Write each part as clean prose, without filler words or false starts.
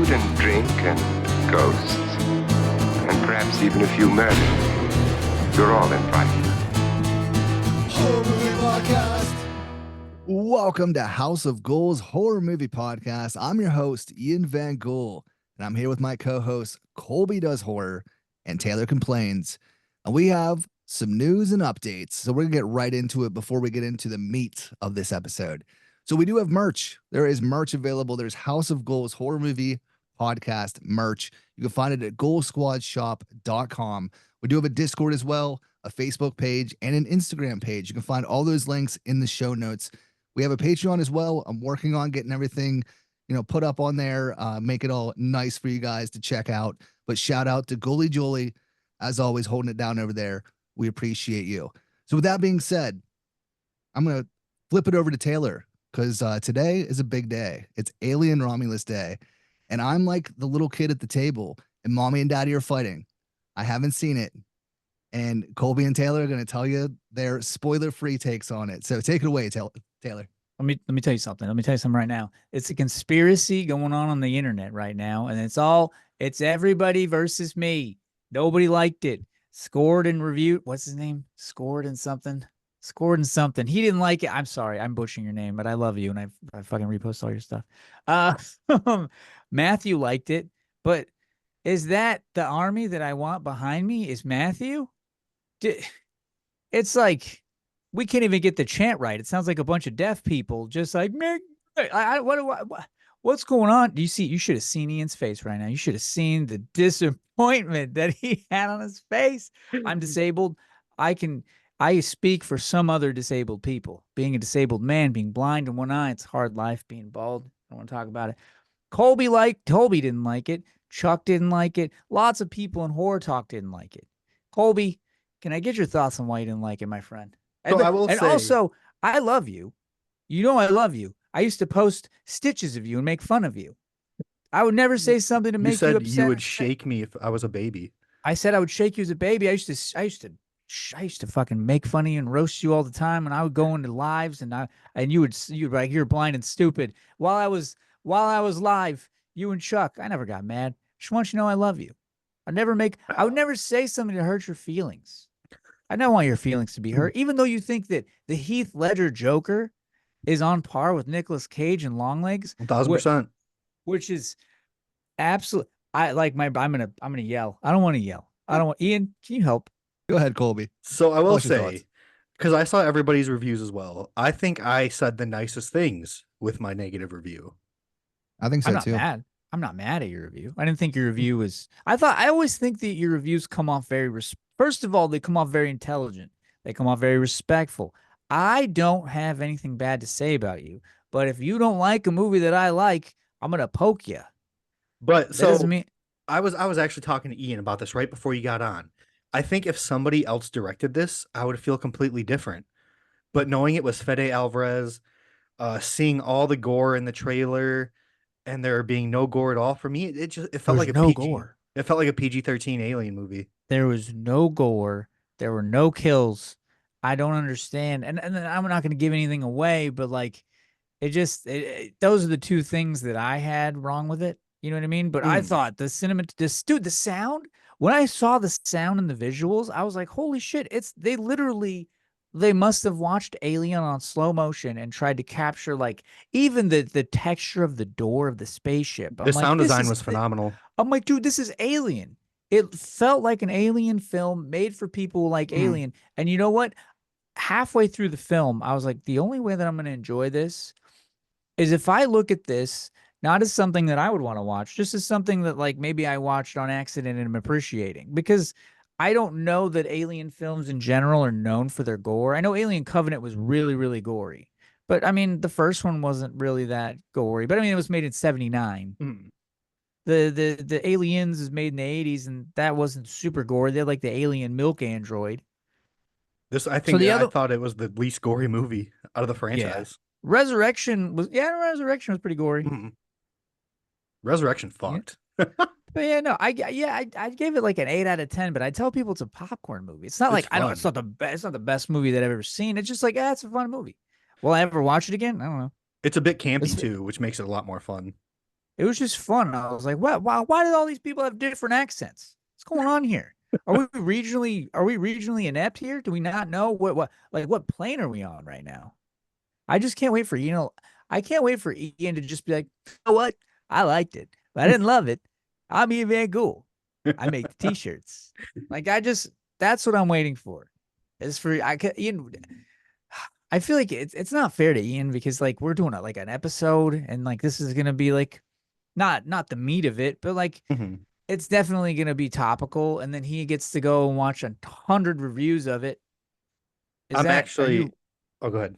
food and drink and ghosts, and perhaps even a few murders. You're all invited. Horror Movie Podcast. Welcome to House of Ghouls Horror Movie Podcast. I'm your host, Ian Van Ghoul, and I'm here with my co-hosts, Colby Does Horror and Taylor Complains. And we have some news and updates, so we're going to get right into it before we get into the meat of this episode. So we do have merch. There is merch available. There's House of Ghouls Horror Movie Podcast merch. You can find it at ghoulsquadshop.com. We do have a Discord as well, a Facebook page, and an Instagram page. You can find all those links in the show notes. We have a Patreon as well. I'm working on getting everything, put up on there, make it all nice for you guys to check out. But shout out to Ghoulie Julie, as always, holding it down over there. We appreciate you. So with that being said, I'm going to flip it over to Taylor because today is a big day. It's Alien Romulus Day. And I'm like the little kid at the table and mommy and daddy are fighting. I haven't seen it. And Colby and Taylor are going to tell you their spoiler-free takes on it. So take it away, Taylor. Let me tell you something. Let me tell you something right now. It's a conspiracy going on the internet right now. And it's everybody versus me. Nobody liked it. Scored and reviewed. What's his name? Scored and something. He didn't like it. I'm sorry. I'm butchering your name, but I love you. And I fucking repost all your stuff. Matthew liked it. But is that the army that I want behind me? Is Matthew? It's like we can't even get the chant right. It sounds like a bunch of deaf people just like, what's going on? You should have seen Ian's face right now. You should have seen the disappointment that he had on his face. I'm disabled. I speak for some other disabled people. Being a disabled man, being blind in one eye, it's a hard life. Being bald, I don't want to talk about it. Colby didn't like it. Chuck didn't like it. Lots of people in Horror Talk didn't like it. Colby, can I get your thoughts on why you didn't like it, my friend? So I will say, also, I love you. You know I love you. I used to post stitches of you and make fun of you. I would never say something to make you upset. You said you would shake me if I was a baby. I said I would shake you as a baby. I used to fucking make fun of you and roast you all the time. And I would go into lives and you'd like, you're blind and stupid. While I was live, you and Chuck, I never got mad. Just want you to know I love you. I would never say something to hurt your feelings. I don't want your feelings to be hurt, even though you think that the Heath Ledger Joker is on par with Nicolas Cage and Longlegs. 1,000%. Which is absolute. I'm gonna yell. I don't want to yell. Ian, can you help? Go ahead, Colby. So I will say, because I saw everybody's reviews as well, I think I said the nicest things with my negative review. I think so too. Mad. I'm not mad at your review. I didn't think your review was. I always think that your reviews come off first of all, they come off very intelligent. They come off very respectful. I don't have anything bad to say about you, but if you don't like a movie that I like, I'm gonna poke you. But so I was actually talking to Ian about this right before you got on. I think if somebody else directed this, I would feel completely different. But knowing it was Fede Alvarez, seeing all the gore in the trailer, and there being no gore at all, for me, it felt like no gore. It felt like a PG-13 alien movie. There was no gore. There were no kills. I don't understand. And I'm not going to give anything away, but like, those are the two things that I had wrong with it. You know what I mean? But I thought the sound, when I saw the sound and the visuals, I was like, holy shit, they must have watched Alien on slow motion and tried to capture like even the texture of the door of the spaceship. The sound design was phenomenal. I'm like, dude, this is Alien. It felt like an Alien film made for people like Alien. And you know what? Halfway through the film, I was like, the only way that I'm going to enjoy this is if I look at this not as something that I would want to watch, just as something that like maybe I watched on accident and I'm appreciating. Because I don't know that Alien films in general are known for their gore. I know Alien Covenant was really, really gory. But I mean, the first one wasn't really that gory. But I mean, it was made in 1979. The Aliens is made in the 1980s, and that wasn't super gory. They had like the alien milk android. I thought it was the least gory movie out of the franchise. Yeah. Resurrection was pretty gory. Resurrection fucked. Yeah. But yeah, no, I gave it like an 8 out of 10. But I tell people it's a popcorn movie. It's not like fun. I know it's not the best movie that I've ever seen. It's just like it's a fun movie. Will I ever watch it again? I don't know. It's a bit campy too, which makes it a lot more fun. It was just fun. I was like, what? Wow, why did all these people have different accents? What's going on here? Are we regionally inept here? Do we not know what plane are we on right now? I just can't wait for I can't wait for Ian to just be like, you know what? I liked it, but I didn't love it. I'm Ian Van Ghoul. I make the t-shirts. Like that's what I'm waiting for. Is for Ian. I feel like it's not fair to Ian because like we're doing like an episode and like this is gonna be like not the meat of it, but like Mhm. it's definitely gonna be topical, and then he gets to go and watch 100 reviews of it. Is I'm that are actually. you Oh, go ahead.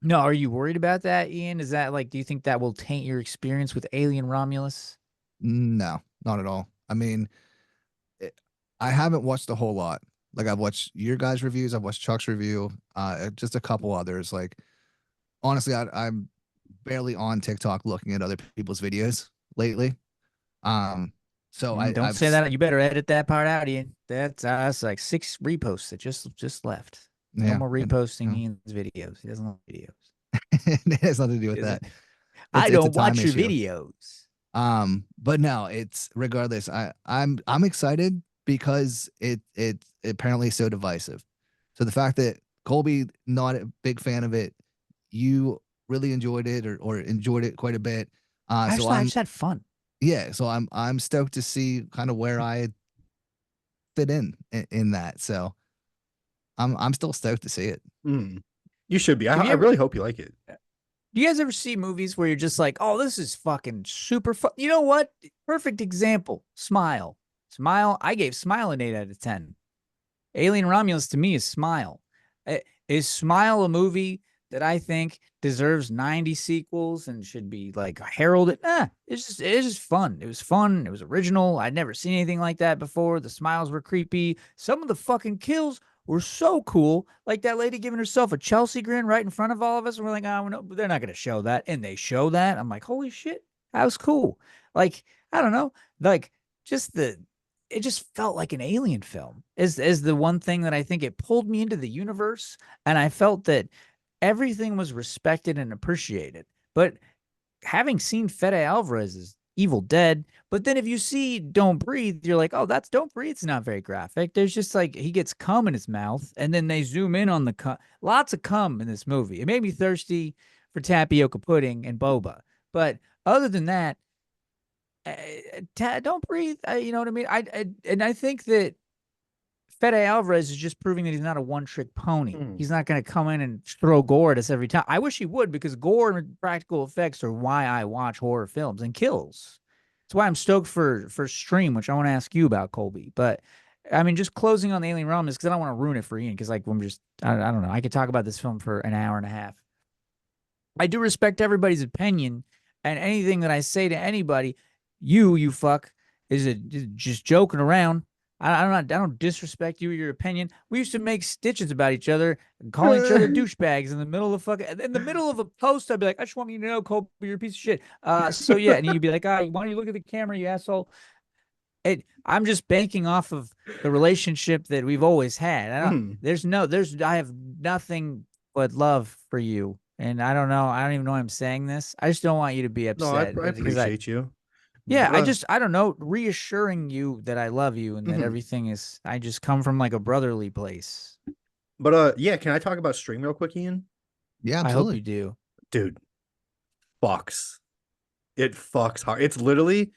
no, are you worried about that, Ian? Is that like do you think that will taint your experience with Alien Romulus? No, not at all. I mean, it, I haven't watched a whole lot. Like I've watched your guys' reviews, I've watched Chuck's review, just a couple others. Like honestly, I'm barely on TikTok looking at other people's videos lately. Um, so Don't say that. You better edit that part out, Ian. That's like 6 reposts that just left. No yeah, more and reposting you know, Ian's videos. He doesn't like videos. it has nothing to do He with that. doesn't. I It's a don't time watch your issue. videos. But no, it's regardless. I'm excited because it apparently so divisive. So the fact that Colby not a big fan of it, you really enjoyed it or enjoyed it quite a bit. So I I'm just had fun. yeah, so I'm stoked to see kind of where I fit in that. So I'm still stoked to see it. Mm. You should be. Have you I ever really hope you like it. Do you guys ever see movies where you're just like, oh, this is fucking super fun? You know what? Perfect example. Smile. Smile. I gave Smile an 8 out of 10. Alien Romulus to me is Smile. Is Smile a movie that I think deserves 90 sequels and should be like heralded? Nah, it's just fun. It was fun. It was original. I'd never seen anything like that before. The smiles were creepy. Some of the fucking kills were so cool. Like that lady giving herself a Chelsea grin right in front of all of us. And we're like, oh, no, they're not going to show that. And they show that. I'm like, holy shit, that was cool. Like, I don't know. Like, just it just felt like an alien film is the one thing that I think it pulled me into the universe, and I felt that everything was respected and appreciated. But having seen Fede Alvarez's Evil Dead, but then if you see Don't Breathe, you're like, oh, that's Don't Breathe. It's not very graphic. There's just like he gets cum in his mouth, and then they zoom in on the cum. Lots of cum in this movie. It made me thirsty for tapioca pudding and boba. But other than that, don't breathe. You know what I mean? And I think that Fede Alvarez is just proving that he's not a one-trick pony. Mm. He's not going to come in and throw gore at us every time. I wish he would because gore and practical effects are why I watch horror films and kills. It's why I'm stoked for Stream, which I want to ask you about, Colby. But I mean, just closing on the Alien Realm is because I don't want to ruin it for Ian. Because like, I'm just I don't know. I could talk about this film for an hour and a half. I do respect everybody's opinion, and anything that I say to anybody, you fuck, is just joking around. I don't disrespect you or your opinion. We used to make stitches about each other and calling each other douchebags in the middle of fucking in the middle of a post. I'd be like, I just want you to know, Cole, you're a piece of shit. So yeah, and you'd be like, why don't you look at the camera, you asshole? I'm just banking off of the relationship that we've always had. Mm. I have nothing but love for you. And I don't know. I don't even know why I'm saying this. I just don't want you to be No, I upset because appreciate you. yeah, But, I don't know, reassuring you that I love you and that mhm. everything is, I just come from like a brotherly place. Yeah, can I talk about Stream real quick, Ian? Yeah, I hope you absolutely. do. Dude, fucks. It fucks hard. It's literally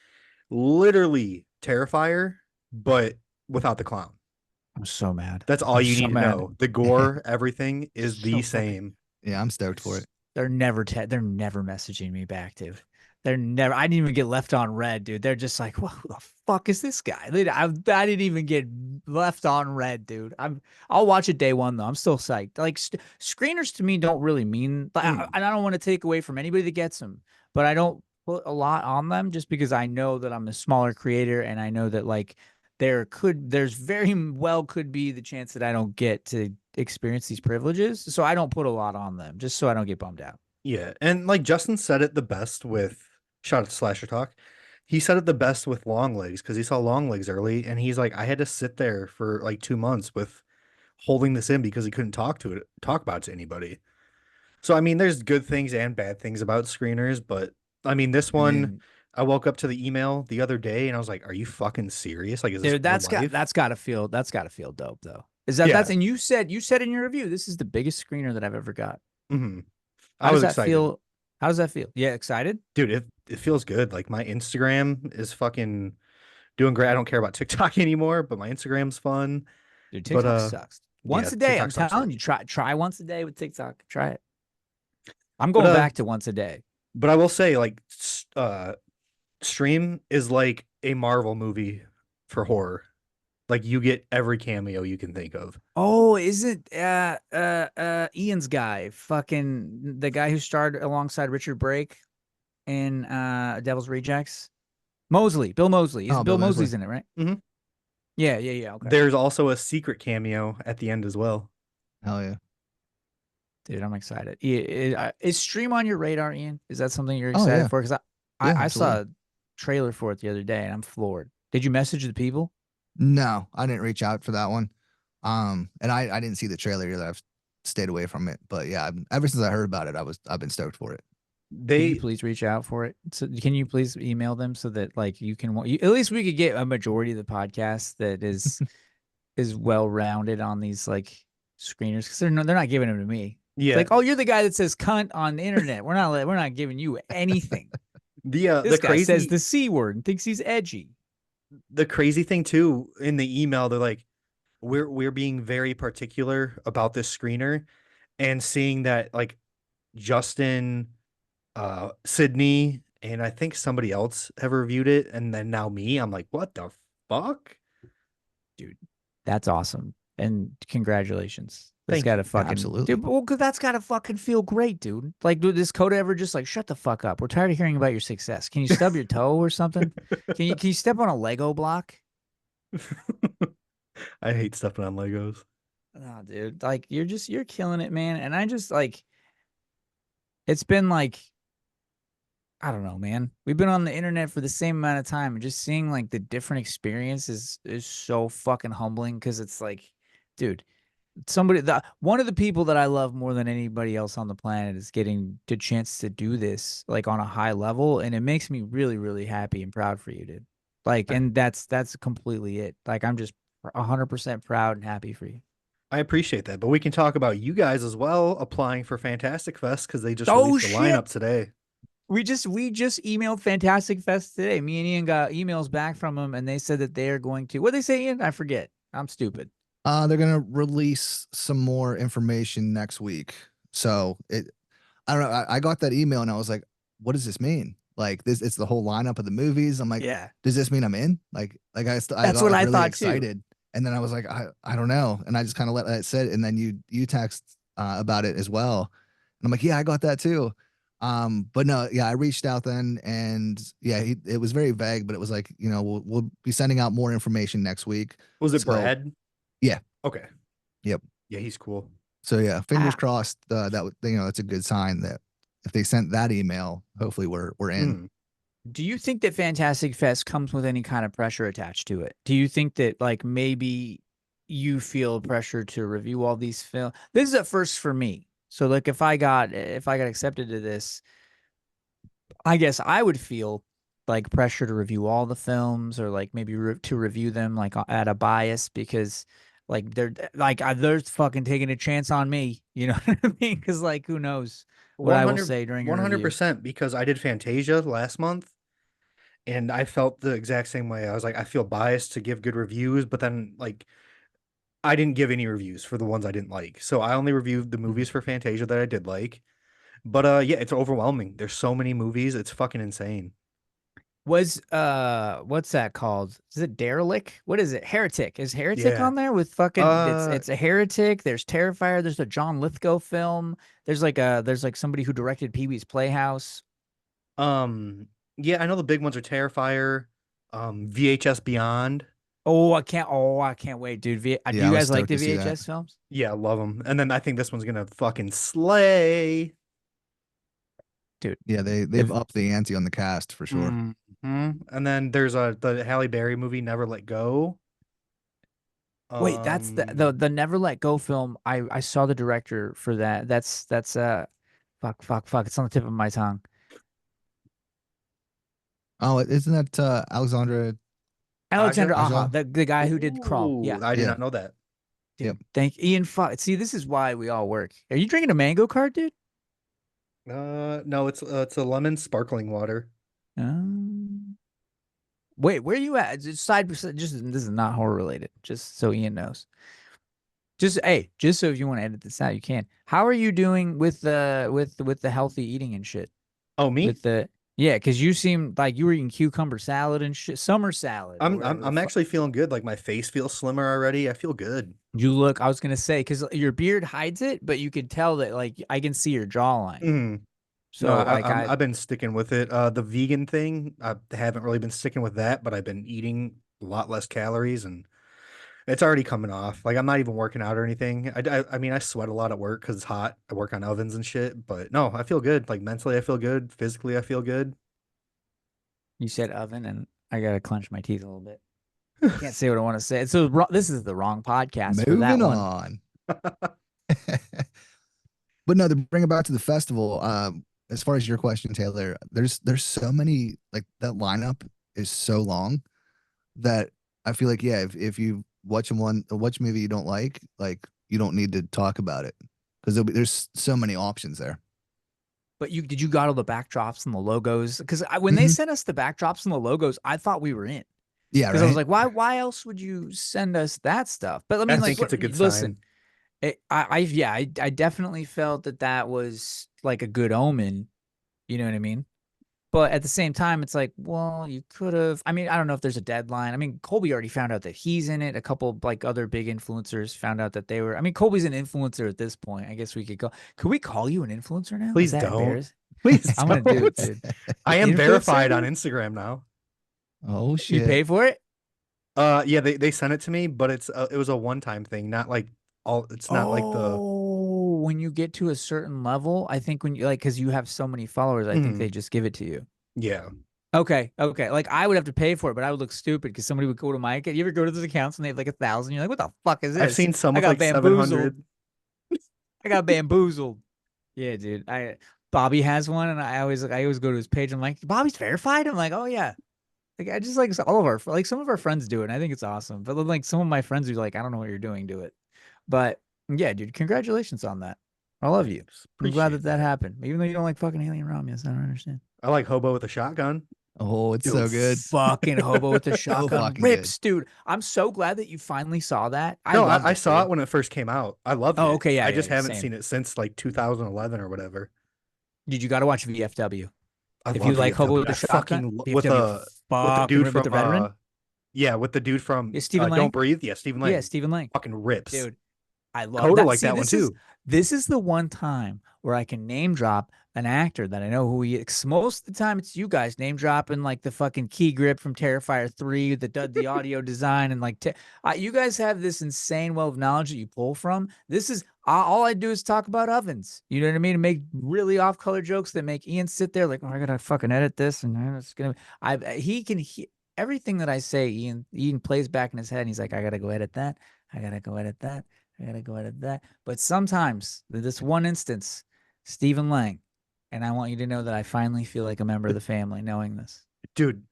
Terrifier, but without the clown. I'm so mad. That's all I'm you so need to mad. know. The gore, everything is So the fucking same. Yeah, I'm stoked for it. They're never messaging me back, dude. They're never. I didn't even get left on red, dude. They're just like, well, who the fuck is this guy? I didn't even get left on red, dude. I'll watch it day one though. I'm still psyched. Like screeners to me don't really mean. Mm. I don't want to take away from anybody that gets them, but I don't put a lot on them just because I know that I'm a smaller creator and I know that like there's very well could be the chance that I don't get to experience these privileges. So I don't put a lot on them just so I don't get bummed out. Yeah, and like Justin said it the best with shout out to Slasher Talk. He said it the best with Long Legs because he saw Long Legs early, and he's like, I had to sit there for like 2 months with holding this in because he couldn't talk about it to anybody. So I mean, there's good things and bad things about screeners, but I mean, this And one, then I woke up to the email the other day and I was like, "Are you fucking serious? Like, is this Dude, real life?" that's gotta feel dope though. Yeah. That's and you said in your review, this is the biggest screener that I've ever got. hmm How I does was that excited, feel? How does that feel? Yeah, excited? dude. It feels good. Like my Instagram is fucking doing great. I don't care about TikTok anymore, but my Instagram's fun. Dude, But TikTok sucks. yeah, Once a day, I'm TikTok sucks telling too. you, try once a day with TikTok. Try it. I'm But going back to once a day. I will say like Stream is like a Marvel movie for horror. Like you get every cameo you can think of. Oh, is it Ian's guy, fucking the guy who starred alongside Richard Brake in Devil's Rejects? Mosley, Bill Mosley. Is Oh, Bill Bill Mosley. Mosley's in it, right? hmm Yeah, yeah, yeah. Okay. There's also a secret cameo at the end as well. Hell yeah. Dude, I'm excited. Is Stream on your radar, Ian? Is that something you're Oh excited yeah. for? Because Yeah, I saw absolutely. a trailer for it the other day and I'm floored. Did you message the people? No, I didn't reach out for that one. And I didn't see the trailer either. I've stayed away from it. But yeah, ever since I heard about it, I've been stoked for it. Can you They please reach out for it? So can you please email them so that like you can at least we could get a majority of the podcast that is well rounded on these like screeners because they're not giving them to me. It's yeah, like, oh, you're the guy that says cunt on the internet. We're not giving you anything. the This guy says the C word and thinks he's edgy. crazy thing too in the email they're like we're being very particular about this screener and seeing that like Justin Sydney and I think somebody else have reviewed it and then now me I'm like what the fuck. Dude, that's awesome. And congratulations. That's Thank gotta you. Yeah, fucking absolutely. dude, well, cause that's gotta fucking feel great, dude. Like, dude, this Coda ever just like shut the fuck up? We're tired of hearing about your success. Can you stub your toe or something? Can you step on a Lego block? I hate stepping on Legos. Oh, dude, like you're killing it, man. And I just like it's been like I don't know, man. We've been on the internet for the same amount of time, and just seeing like the different experiences is so fucking humbling because it's like, dude, one of the people that I love more than anybody else on the planet is getting the chance to do this like on a high level, and it makes me really, really happy and proud for you, dude. Like, I, and that's completely it. Like, I'm just 100% proud and happy for you. I appreciate that, but we can talk about you guys as well applying for Fantastic Fest because they just Oh released the shit! lineup today. We just emailed Fantastic Fest today. Me and Ian got emails back from them, and they said that they are going to. What they say, Ian? I forget. I'm stupid. They're gonna release some more information next week. So I don't know. I got that email and I was like, what does this mean? Like this, it's the whole lineup of the movies. I'm like, Yeah, does this mean I'm in? I that's got what like I really thought too. excited. And then I was like, I don't know. And I just kind of let that sit. And then you text about it as well. And I'm like, yeah, I got that too. But no, yeah, I reached out then and yeah, it was very vague, but it was like, we'll be sending out more information next week. Was it So Brad? yeah, Okay. yep. Yeah, he's cool. So yeah, fingers Ah, crossed that's a good sign that if they sent that email, hopefully we're in. Mm. do you think that Fantastic Fest comes with any kind of pressure attached to it? Do you think that like maybe you feel pressure to review all these films? This is a first for me. So like if I got accepted to this, I guess I would feel like pressure to review all the films or like maybe to review them like at a bias because like they're fucking taking a chance on me. You know what I mean? Because like who knows what I will 100 say during a review. 100% because I did Fantasia last month and I felt the exact same way. I was like, I feel biased to give good reviews, but then like I didn't give any reviews for the ones I didn't like. So I only reviewed the Mhm. movies for Fantasia that I did like. But yeah, it's overwhelming. There's so many movies, it's fucking insane. Was what's that called? Is it Derelict? What is it? Heretic. Is Heretic Yeah. on there with fucking Uh it's a Heretic, there's Terrifier, there's a John Lithgow film, there's like somebody who directed Pee-wee's Playhouse. um yeah, I know the big ones are Terrifier, VHS Beyond. Oh, I can't wait, dude. Do Yeah, I you was guys like stoked the to see that. VHS films? Yeah, I love them. And then I think this one's gonna fucking slay. Dude, Yeah, they've if upped the ante on the cast for sure. hmm And then there's the Halle Berry movie Never Let Go. wait, that's Um, the Never Let Go film. I saw the director for that. That's fuck. It's on the tip of my tongue. Oh, isn't that Alexandra Alexander Aja? Aha, Aja? the guy who did Crawl. Ooh, Yeah, I did Yeah. not know that. Yep. dude. Thank Ian. See, this is why we all work. Are you drinking a mango card, dude? No, it's a lemon sparkling water. Um, Wait, where are you at? Just side, just this is not horror related. Just so Ian knows. Just hey, just so if you want to edit this out, you can. How are you doing with the healthy eating and shit? Oh, me? With the Yeah, because you seem like you were eating cucumber salad and shit, summer salad or whatever the I'm fuck. actually feeling good. Like my face feels slimmer already. I feel good. You look. I was gonna say because your beard hides it, but you can tell that like I can see your jawline. Mm. No, So like I've been sticking with it. The vegan thing, I haven't really been sticking with that, but I've been eating a lot less calories and it's already coming off. Like I'm not even working out or anything. I mean, I sweat a lot at work because it's hot. I work on ovens and shit, but no, I feel good. Like mentally, I feel good. Physically, I feel good. you said oven, and I gotta clench my teeth a little bit. Can't say what I want to say. So this is the wrong podcast for that Moving one. on. But no, to bring it back to the festival, as far as your question, Taylor, there's so many, like that lineup is so long that I feel like, yeah, if you watch a movie you don't like you don't need to talk about it because there's so many options there. But did you got all the backdrops and the logos? Because when they Hmm. sent us the backdrops and the logos, I thought we were in. Yeah, Because I was right. like, why else would you send us that stuff? But I I mean, like, think what? it's a good Listen, sign. I definitely felt that was like a good omen. You know what I mean? But at the same time, it's like, well, you could have. I mean, I don't know if there's a deadline. I mean, Colby already found out that he's in it. A couple of like other big influencers found out that they were. I mean, Colby's an influencer at this point. I guess we could go. Could we call you an influencer now? Is Please that don't. embarrassing? Please I'm gonna do it, don't. dude. I am Influencer, verified on dude? Instagram now. Oh You shit. pay for it? Yeah, they sent it to me, but it was a one-time thing, not like all. It's not like the. Oh, when you get to a certain level, I think when you like, because you have so many followers, I think they Mhm. just give it to you. Yeah. Okay. Like I would have to pay for it, but I would look stupid because somebody would go to my account. You ever go to those accounts and they have like 1,000? You're like, what the fuck is I've this? seen some I with got like bamboozled. 700. I got bamboozled. Yeah, dude. Bobby has one, and I always go to his page. I'm like, Bobby's verified. I'm like, oh yeah. Like I just like all of our like some of our friends do it, and I think it's awesome. But then, like some of my friends are like, I don't know what you're doing, do it. But yeah, dude, congratulations on that. I love you. Thanks. I'm glad that Appreciate that that. happened. Even though you don't like fucking alien ramen, I don't understand. I like hobo with a shotgun. Oh, it's Dude, so good. fucking hobo with the So shotgun fucking good. rips, dude. I'm so glad that you finally saw that. I No, loved I it, saw dude. it when it first came out. I loved Oh, it. okay, I yeah, just yeah, haven't same. seen it since like 2011 or whatever. Dude, you got to watch VFW. I If you love like hobo VFW. with the I shotgun, fucking VFW with the fucking dude rip with from the veteran. yeah, with the dude from Yeah, Stephen Don't Lang. Breathe. Yeah, Stephen Yeah, Lang. Stephen Lang. Fucking rips. Dude, I love Coda that. like See, that one too. this is the one time where I can name drop an actor that I know who he is. Most of the time, it's you guys name dropping like the fucking key grip from Terrifier 3 that did the audio design and like you guys have this insane well of knowledge that you pull from. This is all I do is talk about ovens. You know what I mean? And make really off color jokes that make Ian sit there like, oh, I gotta fucking edit this and it's gonna. I he can he, everything that I say. Ian plays back in his head and he's like, I gotta go edit that. I gotta go edit that. I gotta go edit that. But sometimes, this one instance, Stephen Lang, and I want you to know that I finally feel like a member of the family knowing this. Dude,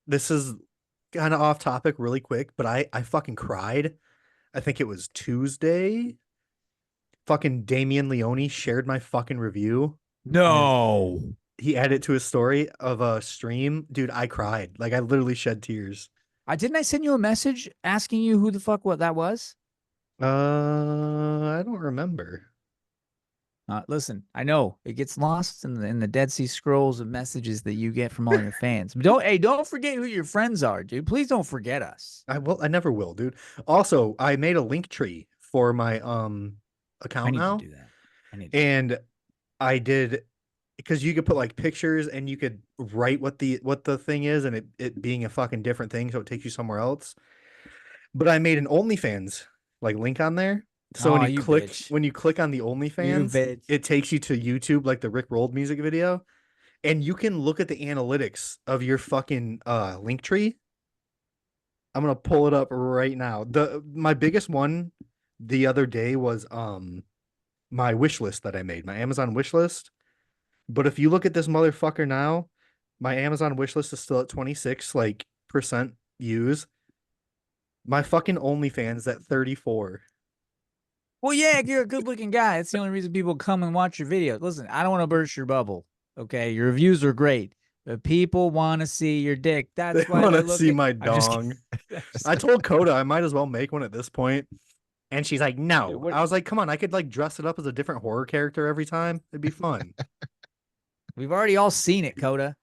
this is kind of off topic really quick, but I fucking cried. I think it was Tuesday. Fucking Damian Leone shared my fucking review and No. he added to his story of a stream. Dude, I cried. Like I literally shed tears. Didn't I send you a message asking you who the fuck what that was? I don't remember. Listen, I know it gets lost in the Dead Sea Scrolls of messages that you get from all your fans. But don't forget who your friends are, dude. Please don't forget us. I never will, dude. Also, I made a link tree for my I account need to now, do that. I need to. and I did because you could put like pictures and you could write what the thing is and it being a fucking different thing, so it takes you somewhere else. But I made an OnlyFans like link on there. So Oh, you bitch. when you click on the You OnlyFans, bitch. it takes you to YouTube like the Rick Rolled music video, and you can look at the analytics of your fucking link tree. I'm gonna pull it up right now. My biggest one the other day was my wish list that I made, my Amazon wish list. But if you look at this motherfucker now, My Amazon wish list is still at 26 like percent views. My fucking OnlyFans at 34. Well, yeah, you're a good-looking guy. That's the only reason people come and watch your videos. Listen, I don't want to burst your bubble. Okay, your reviews are great, but people want to see your dick. They That's why want they're to see looking. my I'm just kidding. dong. I told Coda I might as well make one at this point, and she's like, "No." What- I was like, "Come on, I could like dress it up as a different horror character every time. It'd be fun." We've already all seen it, Coda.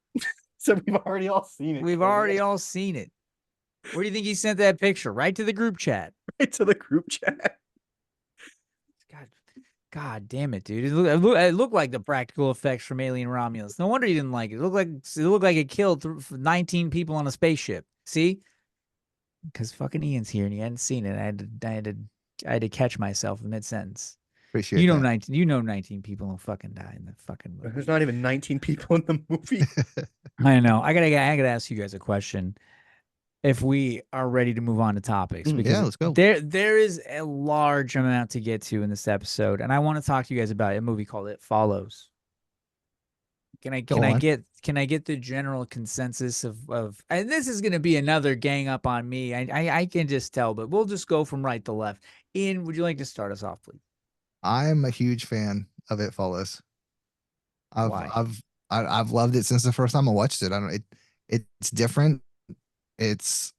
So we've already all seen it. We've Coda. already all seen it. Where do you think he sent that picture? Right to the group chat. Right to the group chat. God, God damn it, dude! It looked like the practical effects from Alien Romulus. No wonder you didn't like it. It looked like it killed 19 people on a spaceship. See, because fucking Ian's here and he hadn't seen it. I had to catch myself in mid sentence. Appreciate You know that. 19. You know 19 people will fucking die in the fucking movie. There's not even 19 people in the movie. I know. I gotta ask you guys a question. If we are ready to move on to topics, because Yeah, let's go. there is a large amount to get to in this episode, and I want to talk to you guys about a movie called It Follows. Can I Go on. get the general consensus of and this is gonna be another gang up on me. I can just tell, but we'll just go from right to left. Ian, would you like to start us off, please? I'm a huge fan of It Follows. Why? I've loved it since the first time I watched it. I don't it's different. I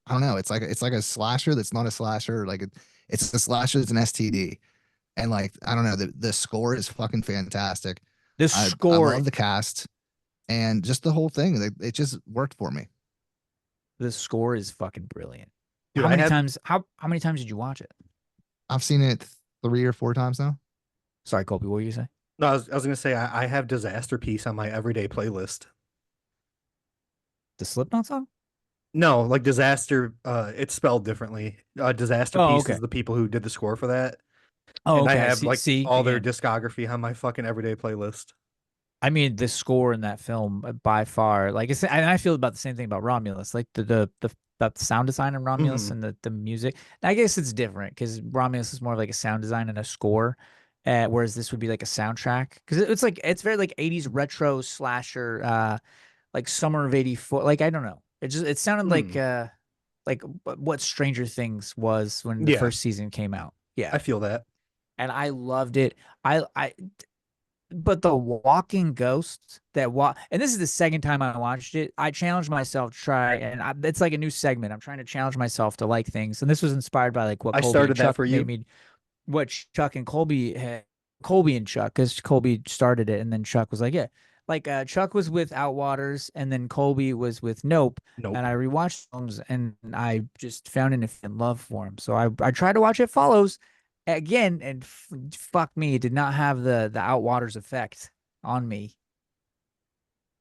don't know. It's like a slasher that's not a slasher. It's a slasher that's an STD. And like I don't know, the score is fucking fantastic. The I score, love the cast and just the whole thing. It just worked for me. the score is fucking brilliant. Dude, How I many have times? How many times did you watch it? I've seen it 3 or 4 times now. Sorry, Colby, what were you saying? no, I was gonna say I have Disaster Piece on my everyday playlist. The Slipknot song? No, like Disaster, it's spelled differently. Disaster Oh, Piece okay. is the people who did the score for that. Oh, And I okay. have like See, all their again. discography on my fucking everyday playlist. I mean, the score in that film by far, like it's, and I feel about the same thing about Romulus, like the sound design in Romulus Mhm. and the music. I guess it's different because Romulus is more of like a sound design and a score, whereas this would be like a soundtrack because it's like it's very like 80s retro slasher, like summer of '84. Like I don't know, it sounded like what Stranger Things was when the Yeah, first season came out. Yeah, I feel that. and I loved it. I but the walking ghosts that walk, and this is the second time I watched it. I challenged myself to try, and it's like a new segment. I'm trying to challenge myself to like things, and this was inspired by like what I Colby and started that Chuck for made you. me, what Chuck and Colby had, Colby and Chuck, because Colby started it, and then Chuck was like, yeah, like Chuck was with Outwaters, and then Colby was with Nope, Nope. and I rewatched films, and I just found an instant love for him. So I tried to watch It Follows again, and fuck me, it did not have the Outwaters effect on me.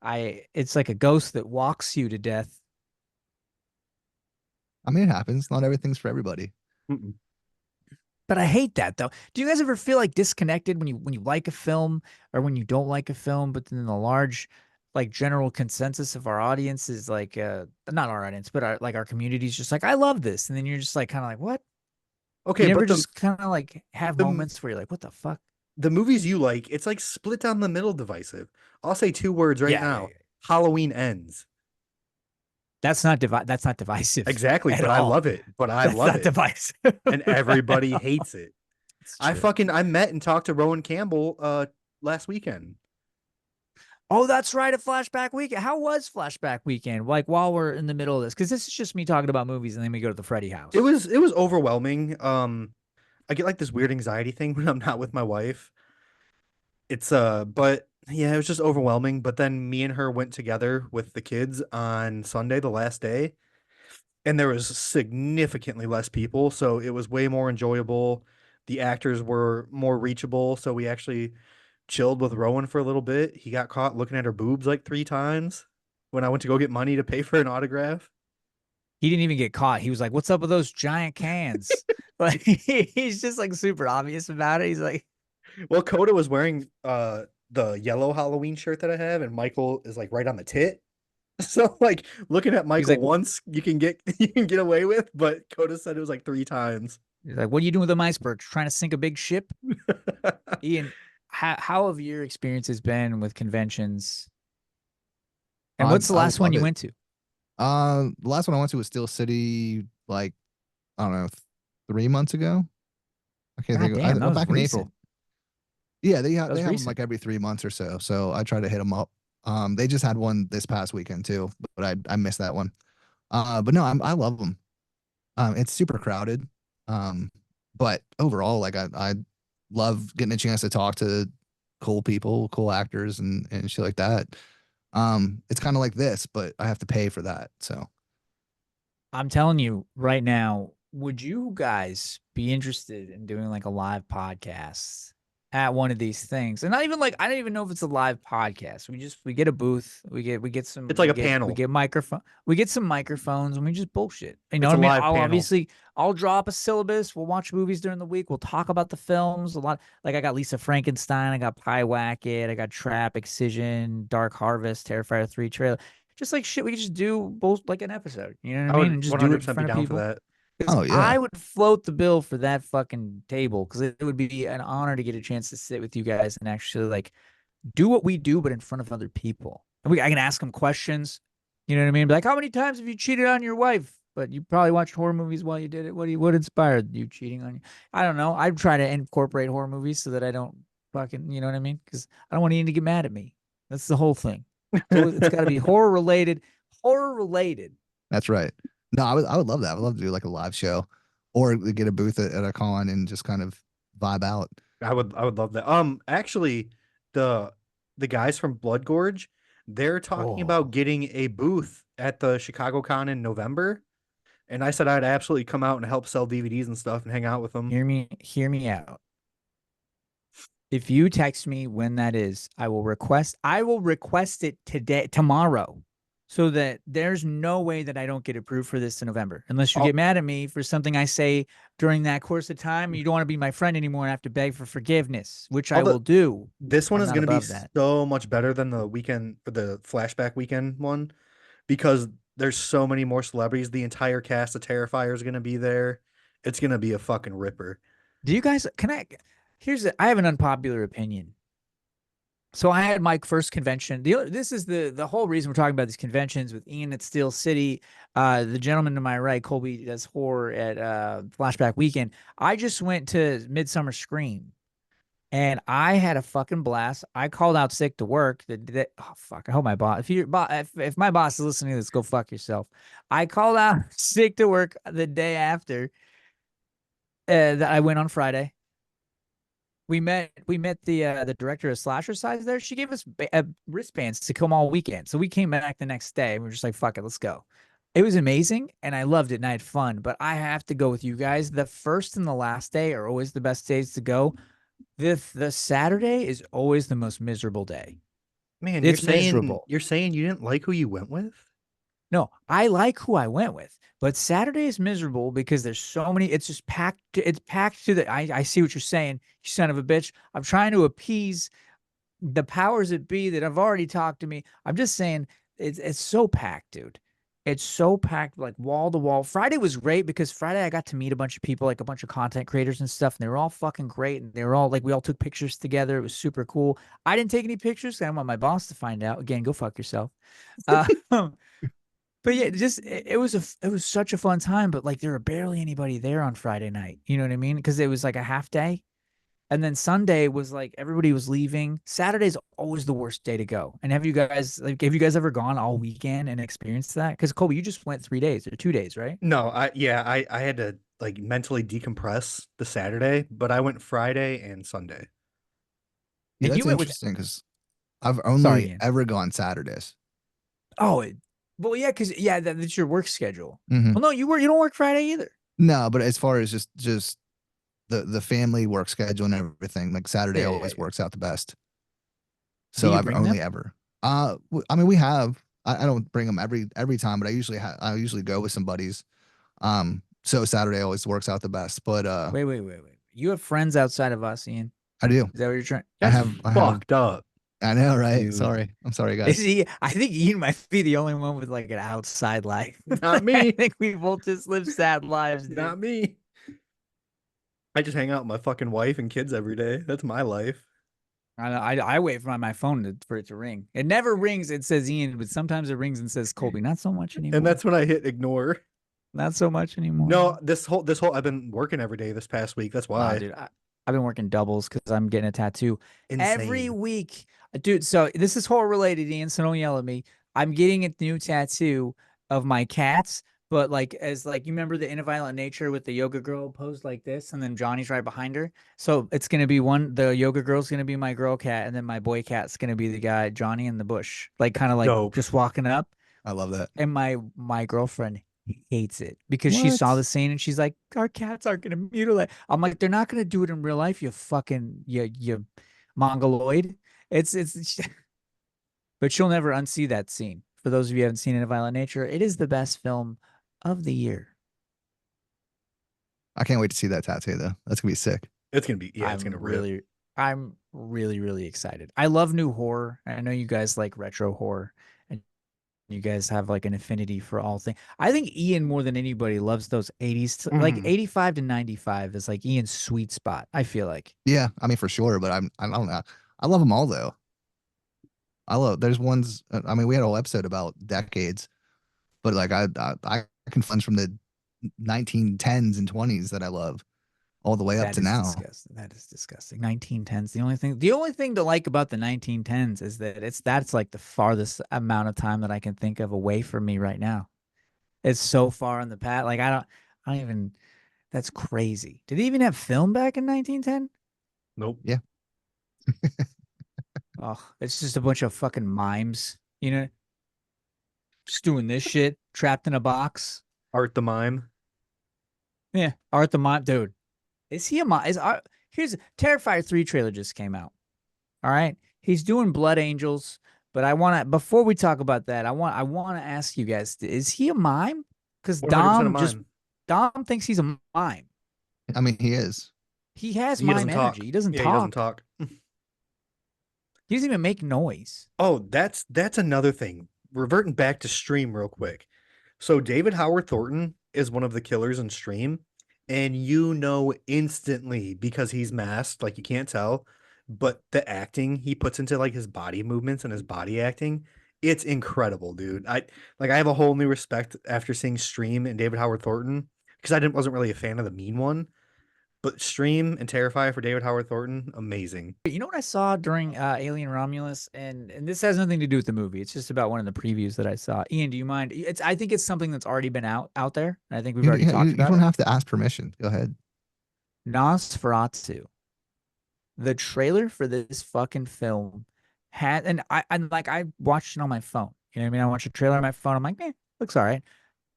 It's like a ghost that walks you to death. I mean, it happens. Not everything's for everybody. Mm-mm. But I hate that though. Do you guys ever feel like disconnected when you like a film or when you don't like a film, but then the large like general consensus of our audience is like not our audience, but our community is just like, I love this. And then you're just like kind of like, what? Okay, You never but just kind of like have the moments where you're like, what the fuck? the movies you like, it's like split down the middle divisive. I'll say 2 words right Yeah, now. Halloween ends. That's not divisive Exactly, at but I all. love it. But I That's love not it. divisive. And everybody hates it. It's true. I met and talked to Rowan Campbell last weekend. Oh, that's right. A flashback weekend. How was flashback weekend? Like while we're in the middle of this, because this is just me talking about movies, and then we go to the Freddy house. It was overwhelming. I get like this weird anxiety thing when I'm not with my wife. It's but yeah, it was just overwhelming. But then me and her went together with the kids on Sunday, the last day, and there was significantly less people, so it was way more enjoyable. The actors were more reachable, so we actually chilled with Rowan for a little bit. He got caught looking at her boobs like 3 times when I went to go get money to pay for an autograph. He didn't even get caught. He was like, "What's up with those giant cans?" Like he's just like super obvious about it. He's like, Well, Coda was wearing the yellow Halloween shirt that I have, and Michael is like right on the tit. So like looking at he's Michael like, once you can get you can get away with, but Coda said it was like 3 times. "What are you doing with them icebergs? Trying to sink a big ship?" Ian, how have your experiences been with conventions? And what's the I last one love you it. went to? The last one I went to was Steel City, like I don't know, 3 months ago. I can't God think of. damn, that Well, was back in April. recent. Yeah, That they was have them recent. like every 3 months or so. So I try to hit them up. They just had one this past weekend too, but I missed that one. But no, I love them. It's super crowded. Um, but overall, like I love getting a chance to talk to cool people, cool actors, and shit like that. It's kind of like this, but I have to pay for that. So I'm telling you right now, would you guys be interested in doing like a live podcast at one of these things? And not even like I don't even know if it's a live podcast. We get a booth, It's like a panel. we get some microphones and we just bullshit. You know It's what a I mean? live panel. I'll draw up a syllabus. We'll watch movies during the week. We'll talk about the films a lot. Like I got Lisa Frankenstein, I got Pie Wacket, I got Trap, Excision, Dark Harvest, Terrifier 3 trailer. Just like shit, we could just do both like an episode. You know what I I mean? would And just do it in 100% be front of down for people. that. Because oh yeah, I would float the bill for that fucking table because it would be an honor to get a chance to sit with you guys and actually like do what we do, but in front of other people. And I can ask them questions. You know what I mean? Be like, how many times have you cheated on your wife? But you probably watched horror movies while you did it. What inspired you cheating on you? I don't know. I try to incorporate horror movies so that I don't fucking, you know what I mean? Because I don't want Ian to get mad at me. That's the whole thing. It's got to be horror related. Horror related. that's right. No, I would love that. I would love to do like a live show, or get a booth at a con and just kind of vibe out. I would love that. Actually, the the guys from Blood Gorge, they're talking Oh, about getting a booth at the Chicago Con in November, and I said I'd absolutely come out and help sell DVDs and stuff and hang out with them. hear me out. If you text me when that is, I will request it tomorrow. So that there's no way that I don't get approved for this in November. Unless you All, get mad at me for something I say during that course of time and you don't want to be my friend anymore and have to beg for forgiveness, which all I the will do. This one I'm is not going to be above that. so much better than the weekend or the flashback weekend one because there's so many more celebrities. The entire cast of Terrifier is going to be there. It's going to be a fucking ripper. Do you guys I have an unpopular opinion. So I had my first convention. This is the whole reason we're talking about these conventions with Ian at Steel City. The gentleman to my right, Colby, does horror at Flashback Weekend. I just went to Midsummer Scream, and I had a fucking blast. I called out sick to work. Oh fuck! I hope my boss. If my boss is listening to this, go fuck yourself. I called out sick to work the day after that I went on Friday. We met the director of Slasher Size there. She gave us wristbands to come all weekend. So we came back the next day and we were just like, fuck it, let's go. It was amazing and I loved it and I had fun. But I have to go with you guys. The first and the last day are always the best days to go. The Saturday is always the most miserable day. Man, It's miserable. you're saying you didn't like who you went with? No, I like who I went with, but Saturday is miserable because there's so many. It's just packed. It's packed to the. I see what you're saying, you son of a bitch. I'm trying to appease the powers that be that have already talked to me. I'm just saying it's so packed, dude. It's so packed, like wall to wall. Friday was great because Friday I got to meet a bunch of people, like a bunch of content creators and stuff, and they were all fucking great. And they were all like, we all took pictures together. It was super cool. I didn't take any pictures. I don't want my boss to find out. Again, go fuck yourself. Uh, but yeah, it was such a fun time. But like there were barely anybody there on Friday night. You know what I mean? Because it was like a half day. And then Sunday was like everybody was leaving. Saturday's always the worst day to go. And have you guys ever gone all weekend and experienced that? Because Colby, you just went 3 days or 2 days, right? No, I had to like mentally decompress the Saturday, but I went Friday and Sunday. Yeah, And that's you went with interesting because I've sorry, only Ian. ever gone Saturdays. Oh, well, yeah, because that's your work schedule. Hmm. Well, no, you don't work Friday either. No, but as far as just the family work schedule and everything, like Saturday Yeah, yeah, always yeah. works out the best. Do So you I've bring only them? ever. I mean, we have. I don't bring them every time, but I usually go with some buddies. So Saturday always works out the best. But Wait. You have friends outside of us, Ian. I do. Is that what you're trying? That's I have. fucked up. I know, right? Dude. Sorry. I'm sorry, Is guys. he? I think Ian might be the only one with like an outside life. Not I me. think we both just live sad lives, dude. Not me. I just hang out with my fucking wife and kids every day. That's my life. I wait for my phone for it to ring. It never rings. It says Ian, but sometimes it rings and says Colby. Not so much anymore. And that's when I hit ignore. Not so much anymore. No, this whole I've been working every day this past week. That's why. Dude, I've been working doubles because I'm getting a tattoo every Insane. week, dude. So this is horror related, Ian. So don't yell at me. I'm getting a new tattoo of my cats, but like as like you remember the In a Violent Nature with the yoga girl posed like this, and then Johnny's right behind her. So it's gonna be the yoga girl's gonna be my girl cat, and then my boy cat's gonna be the guy Johnny in the bush, like kind of like Dope. just walking up. I love that. And my girlfriend hates it because she saw the scene and she's like, our cats aren't gonna mutilate. I'm like, they're not gonna do it in real life, you fucking you mongoloid. It's but she'll never unsee that scene. For those of you who haven't seen In a Violent Nature, it is the best film of the year. I can't wait to see that tattoo though. That's gonna be sick. It's gonna be it's gonna rip. I'm really excited. I love new horror. I know you guys like retro horror. You guys have like an affinity for all things. I think Ian more than anybody loves those 80s, like 85 to 95 is like Ian's sweet spot. I feel like. Yeah, I mean for sure, but I don't know. I love them all though. There's ones. I mean, we had a whole episode about decades, but like I can funds from the 1910s and 20s that I love all the way up to now. Disgusting. That is disgusting. 1910s. The only thing to like about the 1910s is that that's like the farthest amount of time that I can think of away from me right now. It's so far in the past. Like I don't even. That's crazy. Did they even have film back in 1910? Nope. Yeah. Oh, it's just a bunch of fucking mimes, you know, just doing this shit, trapped in a box. Art the Mime. Yeah, Art the Mime, dude. Is he a mime? Here's Terrifier 3 trailer just came out. All right, he's doing Blood Angels, but before we talk about that, I want to ask you guys: is he a mime? Because 100% a mime. Dom thinks he's a mime. I mean, he is. He has He mime doesn't energy. talk. He doesn't Yeah, talk. he doesn't talk. He doesn't even make noise. Oh, that's another thing. Reverting back to Stream real quick. So David Howard Thornton is one of the killers in Stream, and you know instantly because he's masked, like you can't tell, but the acting he puts into like his body movements and his body acting, it's incredible, dude. I have a whole new respect after seeing Stream and David Howard Thornton because wasn't really a fan of the mean one. But Stream and Terrify for David Howard Thornton, amazing. You know what I saw during Alien Romulus, and this has nothing to do with the movie. It's just about one of the previews that I saw. Ian, do you mind? I think it's something that's already been out there. I think we've already talked about You don't it. have to ask permission. Go ahead. Nosferatu. The trailer for this fucking film had, and I watched it on my phone. You know what I mean? I watched a trailer on my phone. I'm like, looks all right.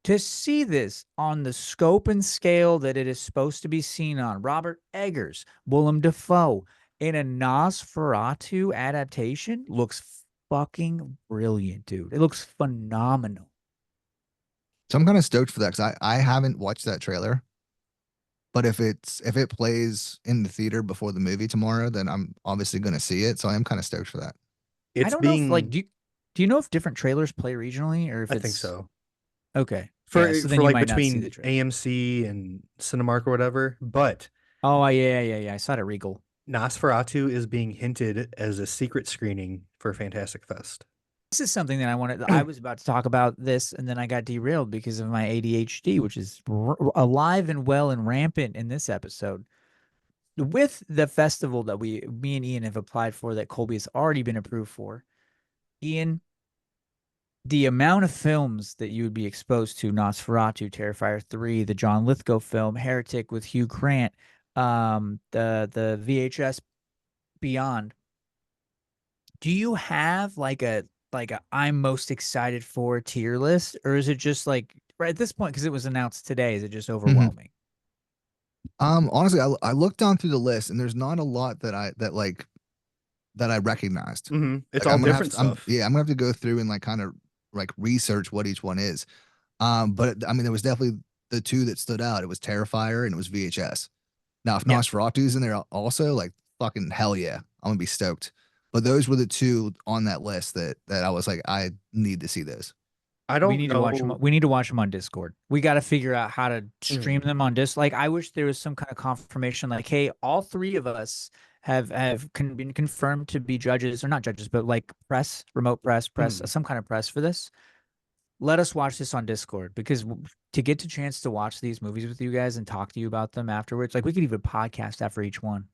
To see this on the scope and scale that it is supposed to be seen on, Robert Eggers, Willem Dafoe, in a Nosferatu adaptation looks fucking brilliant, dude. It looks phenomenal. So I'm kind of stoked for that because I haven't watched that trailer. But if it plays in the theater before the movie tomorrow, then I'm obviously going to see it. So I am kind of stoked for that. I don't know if like do you know if different trailers play regionally or if I think so. Okay. For so like between AMC and Cinemark or whatever, but yeah. I saw it at Regal. Nosferatu is being hinted as a secret screening for Fantastic Fest. This is something that I was about to talk about this, and then I got derailed because of my ADHD, which is alive and well and rampant in this episode. With the festival that me and Ian have applied for, that Colby has already been approved for, Ian, the amount of films that you would be exposed to: Nosferatu, Terrifier 3, the John Lithgow film, Heretic with Hugh Grant, the VHS Beyond. Do you have like a I'm most excited for tier list, or is it just like right at this point because it was announced today? Is it just overwhelming? Honestly, I looked down through the list and there's not a lot that I recognized. It's like, all different stuff. I'm gonna have to go through and like kind of like research what each one is. But I mean, there was definitely the two that stood out. It was Terrifier and it was VHS. Now, if Nosferatu's in there also, like fucking hell yeah, I'm gonna be stoked. But those were the two on that list that I was like, I need to see this. I don't we need know. to watch them. We need to watch them on Discord. We got to figure out how to stream them on Discord. Like, I wish there was some kind of confirmation, like, hey, all three of us been confirmed to be judges, or not judges, but like press, remote press, some kind of press for this. Let us watch this on Discord, because to get the chance to watch these movies with you guys and talk to you about them afterwards, like we could even podcast after each one.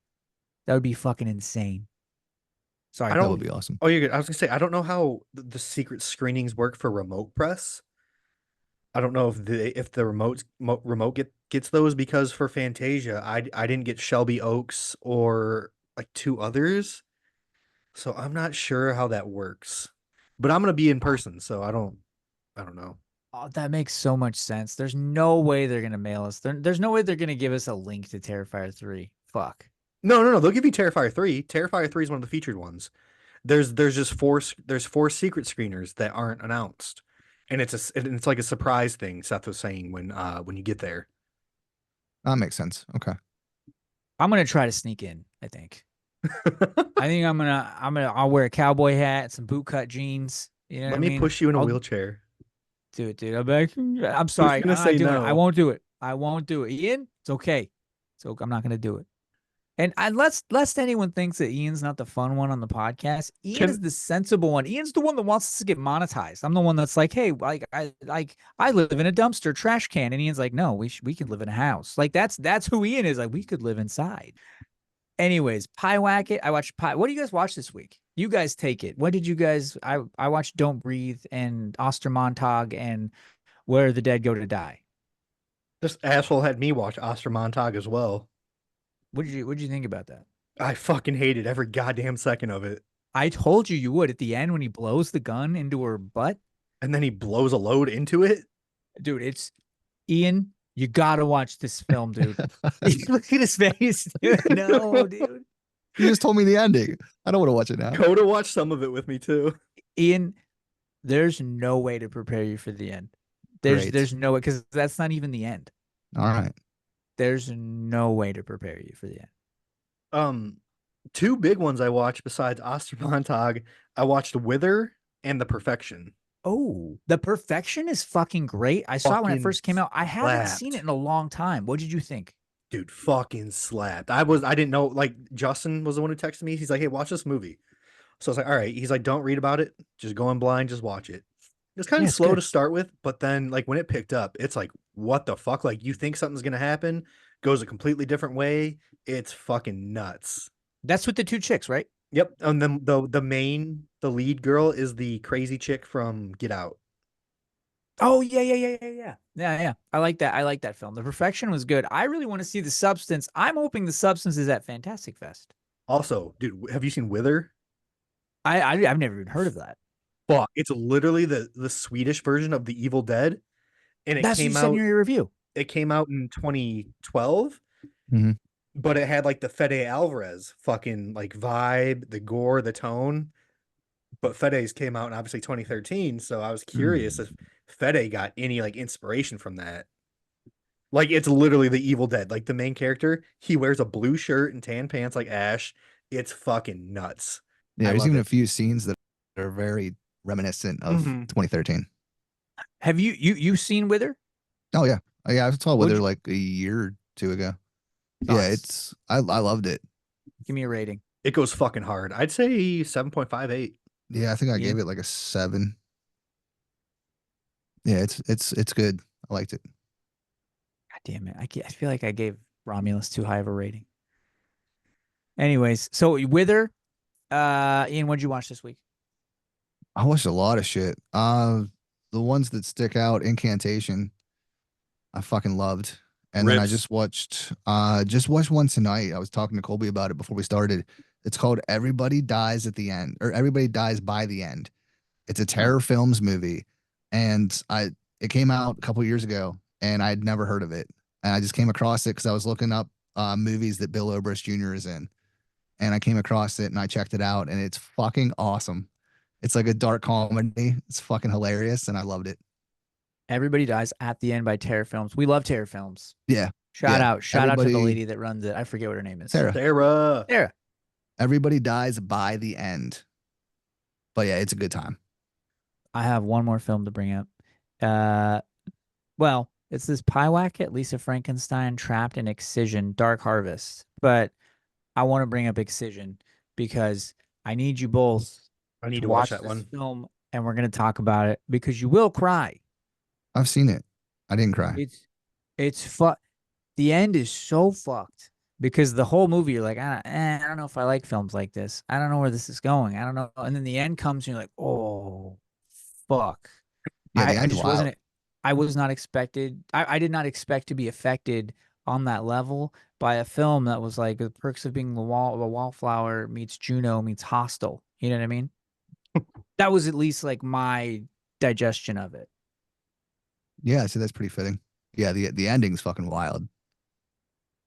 That would be fucking insane. Sorry, I That don't. would be awesome. Oh, you're good. I was gonna say I don't know how the secret screenings work for remote press. I don't know if the remote gets those, because for Fantasia, I didn't get Shelby Oaks or like two others, so I'm not sure how that works. But I'm gonna be in person, so I don't know. oh, that makes so much sense. There's no way they're gonna mail us. There's no way they're gonna give us a link to Terrifier 3. Fuck. No. They'll give you Terrifier 3. Terrifier 3 is one of the featured ones. There's just four secret screeners that aren't announced, and it's like a surprise thing. Seth was saying when you get there. That makes sense. Okay. I'm gonna try to sneak in, I think. I think I'll wear a cowboy hat, some bootcut jeans. You know Let what I me mean? push you in a I'll wheelchair. do it, dude. I'll be like, I'm sorry. gonna I'm say not doing it. I no? won't do it. I won't do it. Ian, it's okay. So I'm not gonna do it. And lest anyone thinks that Ian's not the fun one on the podcast, Ian is the sensible one. Ian's the one that wants us to get monetized. I'm the one that's like, hey, I live in a dumpster trash can, and Ian's like, no, we could live in a house. Like that's who Ian is. Like we could live inside. Anyways, Pie Wacket. I watched Pie. What do you guys watch this week? You guys take it. What did you guys? I watched Don't Breathe and Ostermontag and Where the Dead Go to Die. This asshole had me watch Ostermontag as well. What did you think about that? I fucking hated every goddamn second of it. I told you would at the end when he blows the gun into her butt. And then he blows a load into it. Dude, it's Ian. You gotta watch this film, dude. Look at his face. Dude. No, dude. You just told me the ending. I don't want to watch it now. Go to watch some of it with me too. Ian, there's no way to prepare you for the end. Great. There's no way, because that's not even the end. All right. There's no way to prepare you for the end. Two big ones I watched besides Ostermontag. I watched Wither and The Perfection. Oh, The Perfection is fucking great. I saw it when it Fucking first came out. I haven't slapped. seen it in a long time. What did you think? Dude, fucking slapped. I didn't know, like, Justin was the one who texted me. He's like, hey, watch this movie. So I was like, all right. He's like, don't read about it. Just go in blind, just watch it. It's kind Yeah, of it's slow good. to start with, but then like when it picked up, it's like, what the fuck? Like you think something's gonna happen, goes a completely different way. It's fucking nuts. That's with the two chicks, right? Yep. And then the lead girl is the crazy chick from Get Out. Oh yeah. I like that. I like that film. The Perfection was good. I really want to see The Substance. I'm hoping The Substance is at Fantastic Fest. Also, dude, have you seen Wither? I've never even heard of that. Fuck, it's literally the Swedish version of The Evil Dead, and That's what you said in your review. It came out in 2012, Mhm. but it had like the Fede Alvarez fucking like vibe, the gore, the tone. But Fede's came out in obviously 2013, so I was curious if Fede got any like inspiration from that. Like it's literally the Evil Dead. Like the main character, he wears a blue shirt and tan pants like Ash. It's fucking nuts. Yeah, I there's love even it. a few scenes that are very reminiscent of Mhm. 2013. Have you seen Wither? Oh yeah. Oh, yeah, I saw What'd Wither you- like a year or two ago. Oh, Yeah, I loved it. Give me a rating. It goes fucking hard. I'd say 7.58. Yeah, I think I Yeah. gave it like a 7. Yeah, it's good. I liked it. God damn it. I feel like I gave Romulus too high of a rating. Anyways, so Wither, Ian, what'd you watch this week? I watched a lot of shit. The ones that stick out, Incantation, I fucking loved. And then I Rips. just watched one tonight. I was talking to Colby about it before we started. It's called Everybody Dies at the End, or Everybody Dies by the End. It's a terror films movie. And it came out a couple years ago and I'd never heard of it. And I just came across it because I was looking up movies that Bill Obrist Jr. is in. And I came across it and I checked it out and it's fucking awesome. It's like a dark comedy. It's fucking hilarious and I loved it. Everybody Dies at the End by Terror Films. We love Terror Films. Yeah. Shout Yeah. out to the Everybody- lady that runs it. I forget what her name is. Sarah. Sarah. Sarah. Everybody dies by the end. But yeah, it's a good time. I have one more film to bring up. Well, it's this Pie Wacket, Lisa Frankenstein, Trapped in Excision, Dark Harvest. But I want to bring up Excision because I need you both I need to to watch watch that this one. film, and we're going to talk about it because you will cry. I've seen it. I didn't cry. It's fu The end is so fucked because the whole movie you're like, I don't know if I like films like this. I don't know where this is going. I don't know. And then the end comes and you're like, oh, fuck. Yeah, the I end's just wild. wasn't. I was not expected. I did not expect to be affected on that level by a film that was like the perks of being the wallflower meets Juno meets Hostel. You know what I mean? That was at least like my digestion of it. Yeah, so that's pretty fitting. Yeah, the ending's fucking wild.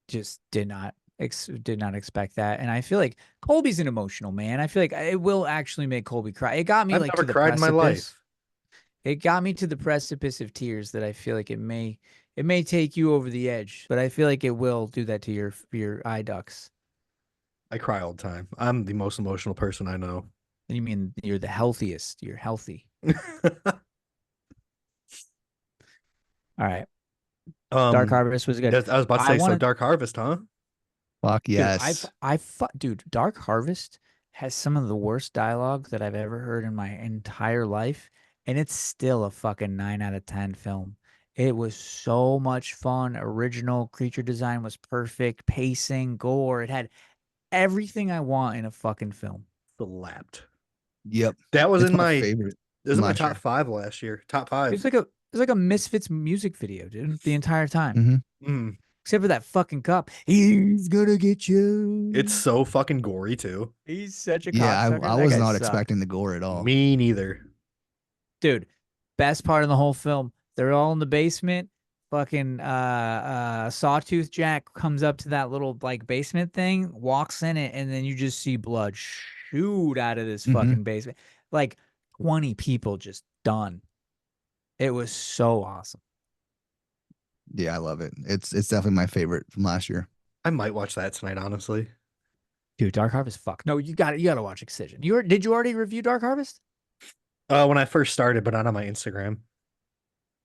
Just did not expect that. And I feel like Colby's an emotional man. I feel like it will actually make Colby cry. It got me I've like never to the cried in my precipice. life. It got me to the precipice of tears that I feel like it may take you over the edge, but I feel like it will do that to your eye ducts. I cry all the time. I'm the most emotional person I know. You mean you're the healthiest? You're healthy. All right. Dark um, Harvest was good. I was about to I say, so wanted Dark Harvest, huh? Fuck Dude, yes. dude, Dark Harvest has some of the worst dialogue that I've ever heard in my entire life, and it's still a fucking 9 out of 10 film. It was so much fun. Original creature design was perfect, pacing, gore. It had everything I want in a fucking film. Slapped. Yep. That was It's in my my it favorite was from in my last top year. 5 last year. Top 5. It's like a Misfits music video, dude, the entire time. Hmm. Mm. Except for that fucking cup. He's gonna get It's you. so fucking gory too. He's such a Yeah, cocksucker. I That was guy not sucked. expecting the gore at all. Me neither. Dude, best part of the whole film. They're all in the basement. Fucking Sawtooth Jack comes up to that little like basement thing, walks in it, and then you just see blood shoot out of this Hmm. fucking basement. Like 20 people just done. It was so awesome. Yeah, I love it. It's definitely my favorite from last year. I might watch that tonight, honestly. Dude, Dark Harvest, fuck. No, you gotta watch Excision. Did you already review Dark Harvest? When I first started, but not on my Instagram.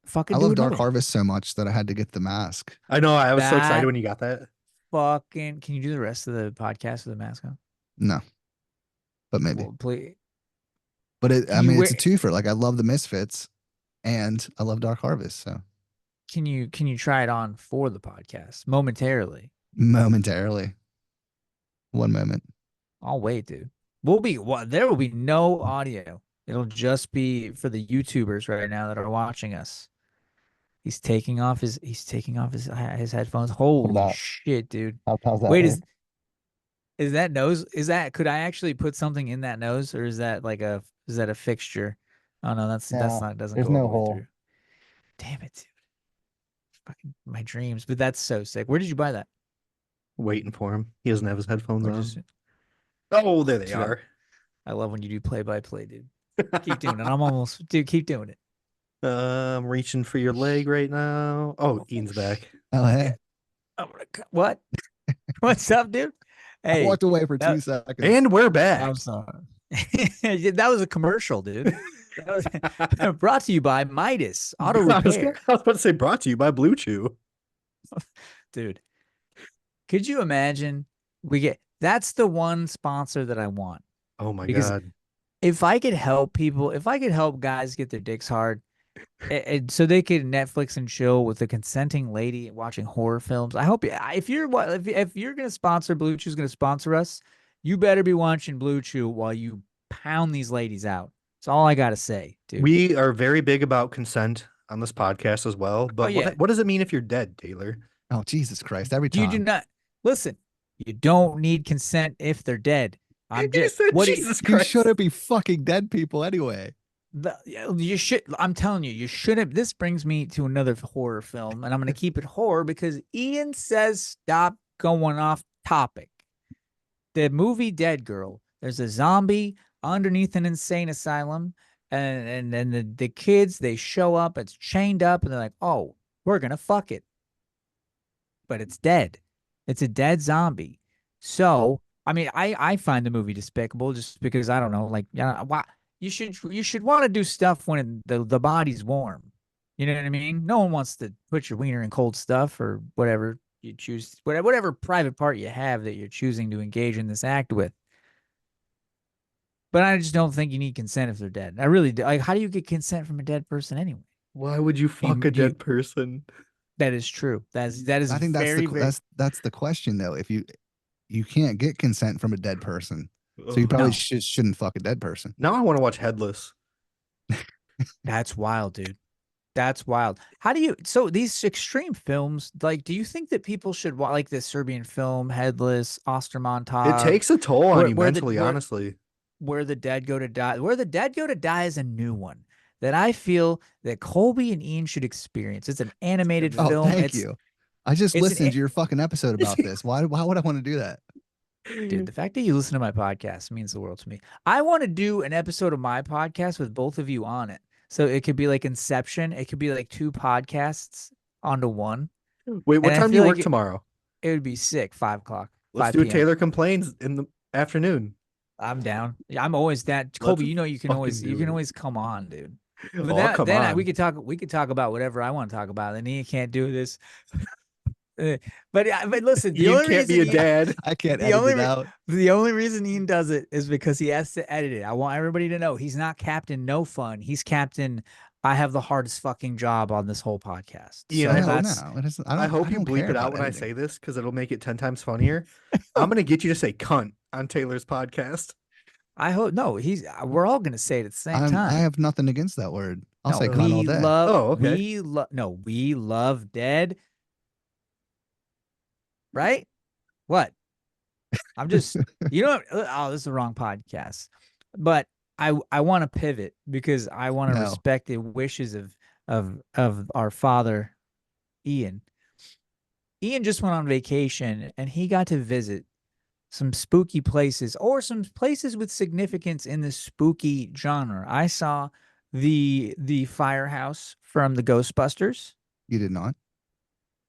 I Fucking do love another Dark one. Harvest so much that I had to get the mask. I know, I was so excited That when you got that. fucking Can you do the rest of the podcast with the mask on? No, but maybe. Well, please. But Can I you mean, it's wear a twofer. Like I love the Misfits, and I love Dark Harvest. So can you try it on for the podcast momentarily? momentarily, one moment. I'll wait, dude. There will be no audio. It'll just be for the YouTubers right now that are watching us. He's taking off his headphones. What Holy about shit, dude. how's that Wait, work? is that nose? Could I actually put something in that nose, or is that a fixture? Oh no, that's No, not doesn't there's go all no the way hole. through. Damn it, dude. Fucking my dreams. But that's so sick. Where did you buy that? Waiting for him. He doesn't have his headphones Or just on. Oh, there they dude, are. I love when you do play by play, dude. Keep doing it. Dude, keep doing it. I'm reaching for your leg right now. Oh, Ian's back. Oh hey, What? What's up, dude? I Hey, walked away for that, 2 seconds. And we're back. I'm sorry. That was a commercial, dude. That was brought to you by Midas Auto I was Repair. about to say brought to you by Blue Chew. Dude, could you imagine that's the one sponsor that I want. Oh my Because God. if I could help guys get their dicks hard, so they could Netflix and chill with a consenting lady watching horror films. I hope if you're gonna sponsor Blue Chew's gonna sponsor us, you better be watching Blue Chew while you pound these ladies out. That's all I gotta say, dude. We are very big about consent on this podcast as well. Oh But yeah, what does it mean if you're dead, Taylor? Oh Jesus Christ! Every you do time not listen. You don't need consent if they're dead. I'm You just said what do Jesus you Christ. shouldn't be fucking dead people anyway. you should. I'm telling you, you shouldn't. This brings me to another horror film, and I'm going to keep it horror because Ian says stop going off topic. The movie Dead Girl. There's a zombie underneath an insane asylum, and then the kids they show up. It's chained up, and they're like, "Oh, we're gonna fuck it," but it's dead. It's a dead zombie. So I mean, I find the movie despicable just because I don't know, like, why you should want to do stuff when the body's warm. You know what I mean? No one wants to put your wiener in cold stuff or whatever you choose whatever private part you have that you're choosing to engage in this act with. But I just don't think you need consent if they're dead. I really do. Like, how do you get consent from a dead person anyway? Why would you fuck a dead person? That is true. That is I think very, very. that's the question though. If you can't get consent from a dead person, so you Ugh. probably No. shouldn't fuck a dead person. Now I want to watch Headless. That's wild, dude. That's wild. How do you? So these extreme films, like, do you think that people should watch like the Serbian film Headless, It Ostermontag, takes a toll on you where the mentally, honestly. where the dead go to die? Where the dead go to die is a new one that I feel that Colby and Ian should experience. It's an animated Oh, Oh, film. thank you. I just it's an listened to your fucking episode about this. Why would I want to do that? Dude, the fact that you listen to my podcast means the world to me. I want to do an episode of my podcast with both of you on it. So it could be like Inception. It could be like 2 podcasts onto one. Wait, what And I time do feel you like work tomorrow? it would be sick. 5 o'clock. Let's 5 do a p.m. Taylor Complains in the afternoon. I'm down. Yeah, I'm always that. Let's Colby, you know you can fucking always do it. come on, dude. But Oh, come on. we could talk about whatever I want to talk about. And Ian can't do this. But listen, the You only can't reason be a Ian- dad. I can't The edit only it re- out. The only reason Ian does it is because he has to edit it. I want everybody to know he's not Captain No Fun. He's Captain. I have the hardest fucking job on this whole podcast. Ian, So I No, hope- that's no, it isn't. I hope you don't bleep care it out about when I editing. say this because it'll make it 10 times funnier. I'm gonna get you to say cunt on Taylor's podcast. I hope no. We're all gonna say it at the same I time. have nothing against that word. I'll No, say cunt all we day. love. Oh, okay. We love dead. Right? What? I'm just, oh, this is the wrong podcast. But I want to pivot because I want to No. respect the wishes of our father, Ian. Ian just went on vacation and he got to visit some spooky places or some places with significance in the spooky genre. I saw the firehouse from the Ghostbusters. You did not.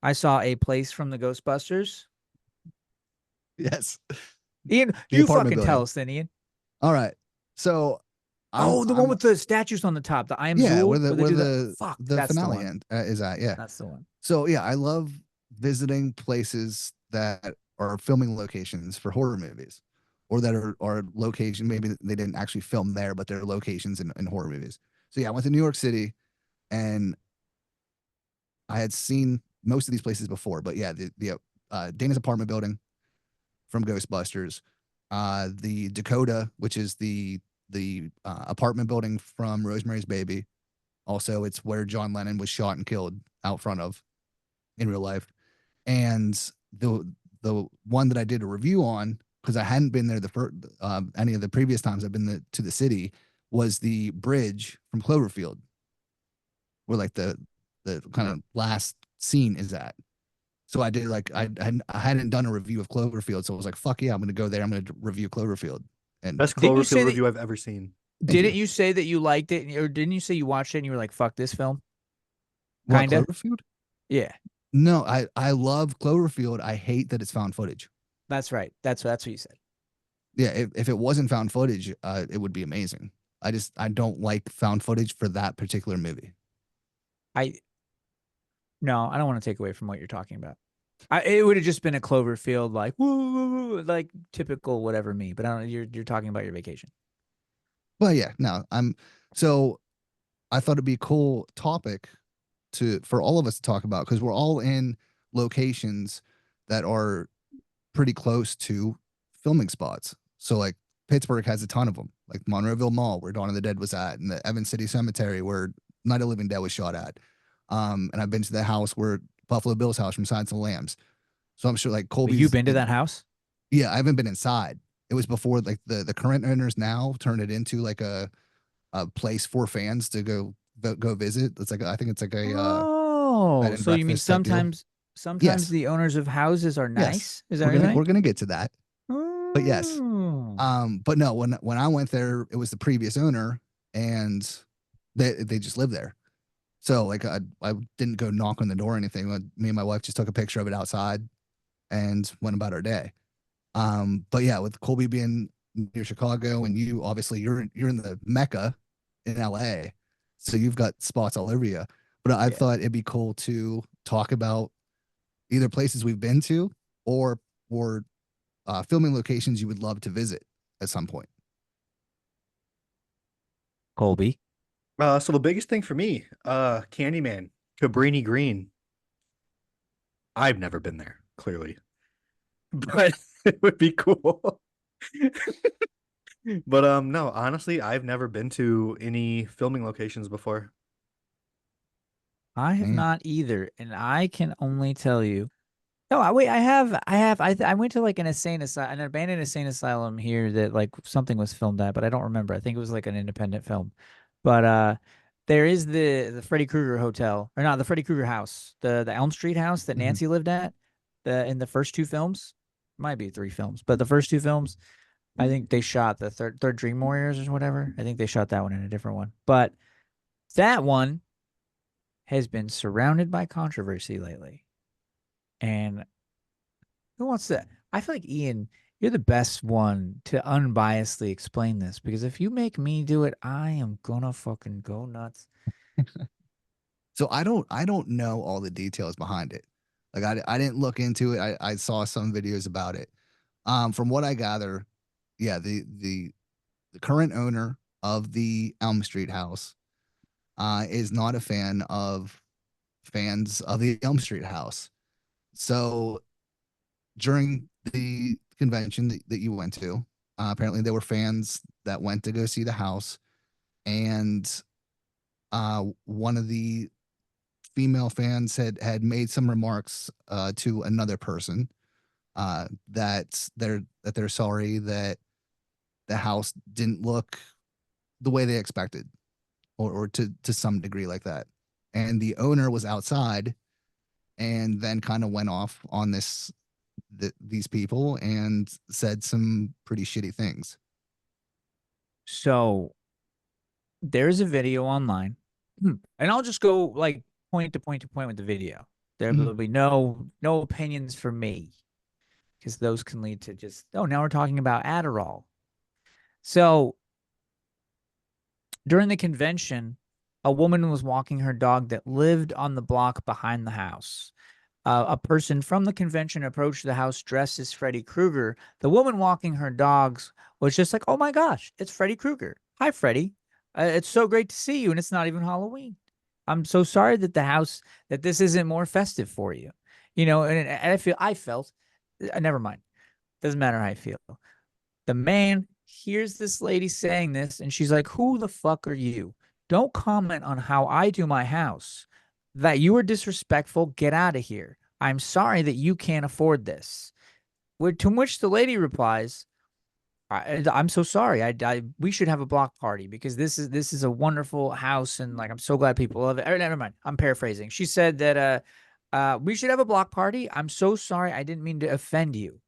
I saw a place from the Ghostbusters. Yes. Ian, The you apartment fucking tell building. us then, Ian. All right. So The one with the statues on the top. The I am yeah, Zool, where the they where do the fuck, the that's finale one. end is at. Yeah. That's the one. So yeah, I love visiting places that are filming locations for horror movies, or that are location. Maybe they didn't actually film there, but they're locations in horror movies. So yeah, I went to New York City, and I had seen most of these places before. But yeah, the Dana's apartment building from Ghostbusters, the Dakota, which is the apartment building from Rosemary's Baby. Also, it's where John Lennon was shot and killed out front of in real life. And the one that I did a review on, because I hadn't been there any of the previous times I've been to the city, was the bridge from Cloverfield, where like the kind of last scene is at. So I did like I hadn't done a review of Cloverfield, so I was like, "Fuck yeah, I'm gonna go there. I'm gonna review Cloverfield." And Best Didn't you say Cloverfield that- review I've ever seen. Didn't you say that you liked it, or didn't you say you watched it and you were like, "Fuck this film"? what, Kinda. Cloverfield? Yeah, No, I love Cloverfield. I hate that it's found footage. that's right. That's what you said. Yeah, if it wasn't found footage, it would be amazing. I don't like found footage for that particular movie. No, I don't want to take away from what you're talking about. It would have just been a Cloverfield, like woo, woo, woo, like typical whatever me. But I don't. You're talking about your vacation. Well, yeah, no, so I thought it'd be a cool topic for all of us to talk about, because we're all in locations that are pretty close to filming spots. So like Pittsburgh has a ton of them, like Monroeville Mall, where Dawn of the Dead was at, and the Evans City Cemetery, where Night of the Living Dead was shot at. And I've been to the house where Buffalo Bill's house from Silence of the Lambs. So I'm sure like Colby's. You've been to that house? Yeah, I haven't been inside. It was before like the current owners now turned it into like a place for fans to go visit. It's like I think it's like a bed and So you mean breakfast type deal. sometimes Yes. the owners of houses are Yes. nice? Is that what you're we're saying? gonna get to that. but yes. Oh. But no, when I went there, it was the previous owner, and they just lived there. So like I didn't go knock on the door or anything. Me and my wife just took a picture of it outside and went about our day. But yeah, with Colby being near Chicago, and you obviously you're in the Mecca in LA, so you've got spots all over you. But I Yeah. thought it'd be cool to talk about, either places we've been to or filming locations you would love to visit at some point. Colby. So the biggest thing for me, Candyman, Cabrini Green. I've never been there, clearly, but it would be cool. But no, honestly, I've never been to any filming locations before. I have Man. not either, and I can only tell you. No, wait, I went to like an abandoned insane asylum here that like something was filmed at, but I don't remember. I think it was like an independent film. But there is the Freddy Krueger hotel, or not the Freddy Krueger house, the Elm Street house that Mhm. Nancy lived at, in the first two films. Might be three films, but the first two films, I think they shot the third Dream Warriors or whatever. I think they shot that one in a different one. But that one has been surrounded by controversy lately. And who wants to? I feel like Ian, you're the best one to unbiasedly explain this because if you make me do it, I am gonna fucking go nuts. So I don't know all the details behind it. Like I didn't look into it. I saw some videos about it. From what I gather, yeah, the current owner of the Elm Street house is not a fan of fans of the Elm Street house. So during the convention that you went to, apparently there were fans that went to go see the house, and one of the female fans had made some remarks to another person that they're sorry that the house didn't look the way they expected, or to some degree like that. And the owner was outside and then kind of went off on these people and said some pretty shitty things. So there's a video online, and I'll just go like point to point to point with the video. There Mhm. will be no opinions for me because those can lead to just now we're talking about Adderall. So during the convention, a woman was walking her dog that lived on the block behind the house. A person from the convention approached the house dressed as Freddy Krueger. The woman walking her dogs was just like, "Oh my gosh, it's Freddy Krueger. Hi, Freddy. It's so great to see you, and it's not even Halloween. I'm so sorry that that this isn't more festive for you, And I felt, never mind. Doesn't matter how I feel. The man hears this lady saying this, and she's like, "Who the fuck are you? Don't comment on how I do my house. That you are disrespectful. Get out of here. I'm sorry that you can't afford this." To which the lady replies, I'm so sorry. We should have a block party because this is a wonderful house and like I'm so glad people love it. Never mind. I'm paraphrasing. She said that we should have a block party. I'm so sorry. I didn't mean to offend you.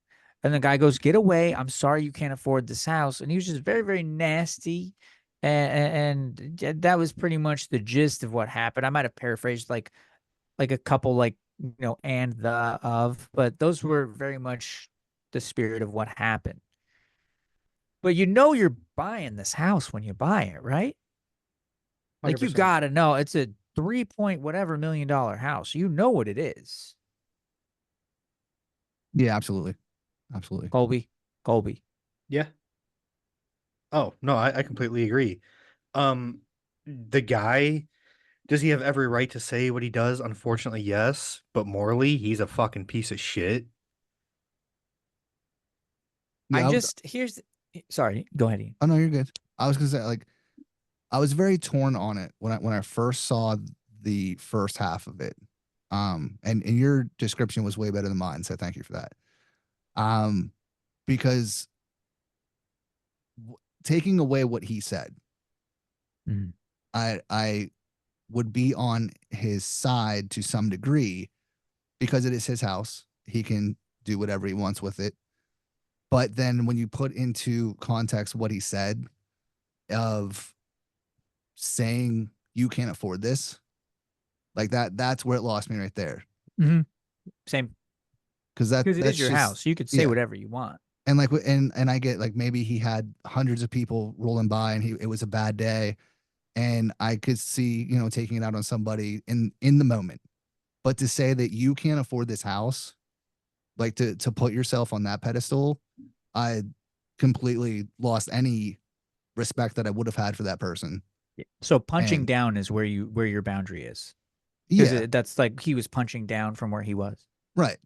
And the guy goes, "Get away. I'm sorry you can't afford this house." And he was just very, very nasty. And that was pretty much the gist of what happened. I might have paraphrased like a couple and the of, but those were very much the spirit of what happened. But you're buying this house when you buy it, right? Like you 100%. gotta know it's a 3 point whatever $1 million house. You know what it is. Yeah, absolutely, absolutely. Colby. Yeah. Oh, no, I completely agree. The guy, does he have every right to say what he does? Unfortunately, yes. But morally, he's a fucking piece of shit. Yeah, Sorry, go ahead, Ian. oh no, you're good. I was gonna say, like, I was very torn on it when I first saw the first half of it. And your description was way better than mine, so thank you for that. Um, because taking away what he said, Mhm. I would be on his side to some degree because it is his house. He can do whatever he wants with it. But then when you put into context what he said of saying you can't afford this, like that's where it lost me right there. Same, Because that because it is that's your just, house. You could say yeah. whatever you want. And like and I get like maybe he had hundreds of people rolling by and it was a bad day, and I could see taking it out on somebody in the moment. But to say that you can't afford this house, like to put yourself on that pedestal, I completely lost any respect that I would have had for that person. So punching And down is where your boundary is. yeah, Because that's like he was punching down from where he was. right.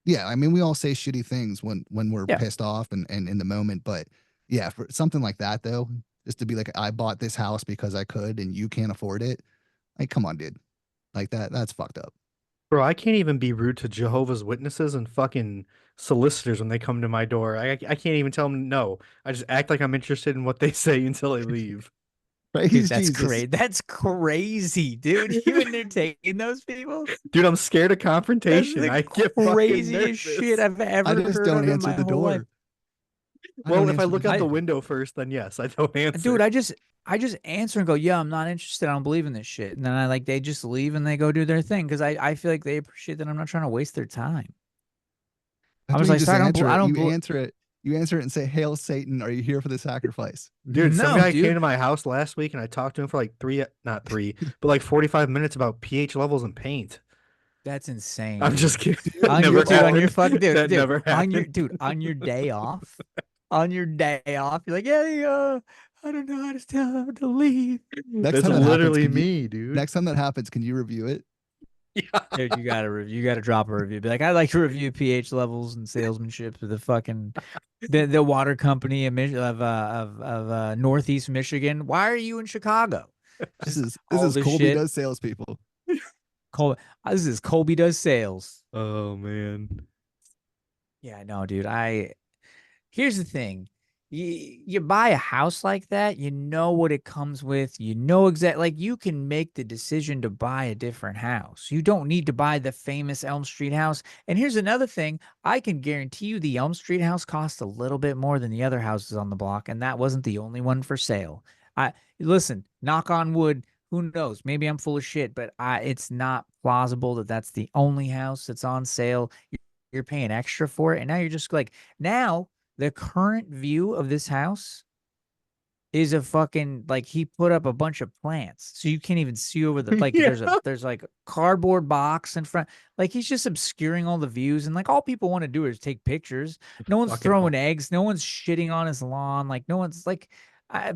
Yeah, I mean, we all say shitty things when we're Yeah. pissed off and in the moment, but yeah, for something like that though, just to be like, I bought this house because I could and you can't afford it. Like, come on, dude. Like that's fucked up. Bro, I can't even be rude to Jehovah's Witnesses and fucking solicitors when they come to my door. I can't even tell them no. I just act like I'm interested in what they say until they leave. Praise Dude, that's Jesus. crazy. That's crazy, dude. You entertain those people? Dude, I'm scared of That's confrontation. the I get fucking craziest shit nervous. I've I ever just heard don't of in answer my the whole life. door. I Well, don't if I answer the look out the door. window first, then yes, I don't answer. Dude, I just answer and go, yeah, I'm not interested. I don't believe in this shit. And then they just leave and they go do their thing because I feel like they appreciate that I'm not trying to waste their time. I That's was when you like, just sorry, answer I it. don't You believe. answer it. You answer it and say, "Hail Satan, are you here for the sacrifice?" Dude, some No, guy came dude, to my house last week and I talked to him for like not three, but like 45 minutes about pH levels in paint. that's insane, I'm just dude. kidding. Do you, That do On you your never have dude, all on your happened. fuck, dude, That dude, never happened. on your day off, on your day off, you're like, yeah, I don't know how to tell him to leave. next That's time that happens? literally Can you me, dude. next time that happens? Can you review it? Yeah. Dude, you gotta drop a review. Be like, I like to review pH levels and salesmanship of the fucking the water company of Northeast Michigan. Why are you in Chicago? This Just this all is this Colby shit. does salespeople. This is Colby does sales. Oh man. Yeah, no, dude. Here's the thing. You buy a house like that, you know what it comes with. You know exactly, like you can make the decision to buy a different house. You don't need to buy the famous Elm Street house. And here's another thing. I can guarantee you the Elm Street house cost a little bit more than the other houses on the block, and that wasn't the only one for sale. I listen, knock on wood, who knows? Maybe I'm full of shit, but it's not plausible that that's the only house that's on sale. You're paying extra for it, and now you're just like now the current view of this house is a fucking like he put up a bunch of plants so you can't even see over the like Yeah. there's like a cardboard box in front, like he's just obscuring all the views, and like all people want to do is take pictures. No one's Fucking throwing eggs, no one's shitting on his lawn, like no one's like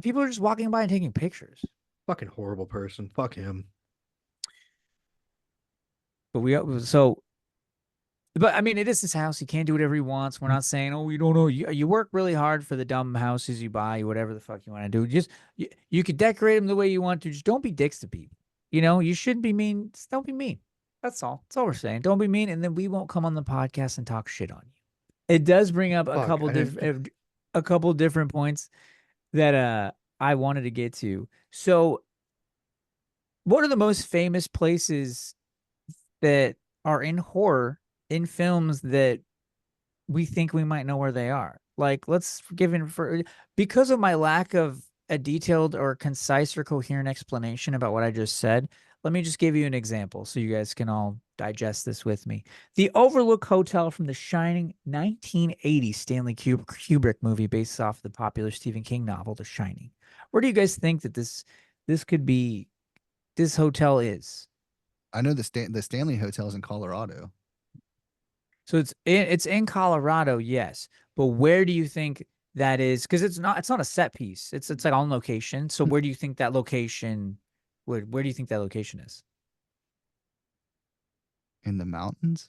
people are just walking by and taking pictures. fucking horrible person. Fuck him. But I mean, it is his house. He can't do whatever he wants. We're not saying, oh, you don't know. You work really hard for the dumb houses you buy, whatever the fuck you want to do. Just you could decorate them the way you want to. Just don't be dicks to people. You know, you shouldn't be mean. Just don't be mean. That's all. That's all we're saying. Don't be mean, and then we won't come on the podcast and talk shit on you. It does bring up Fuck. I didn't... a couple different points that I wanted to get to. So, what are the most famous places that are in horror in films that we think we might know where they are? Like, let's give in for because of my lack of a detailed or concise or coherent explanation about what I just said. Let me just give you an example so you guys can all digest this with me. The Overlook Hotel from the Shining 1980 Stanley Kubrick movie based off the popular Stephen King novel, The Shining. Where do you guys think that this could be? This hotel is? I know the Stanley Hotel's in Colorado. So it's in Colorado, yes. But where do you think that is? Because it's not a set piece. It's like on location. So where do you think that location where do you think that location is? In the mountains?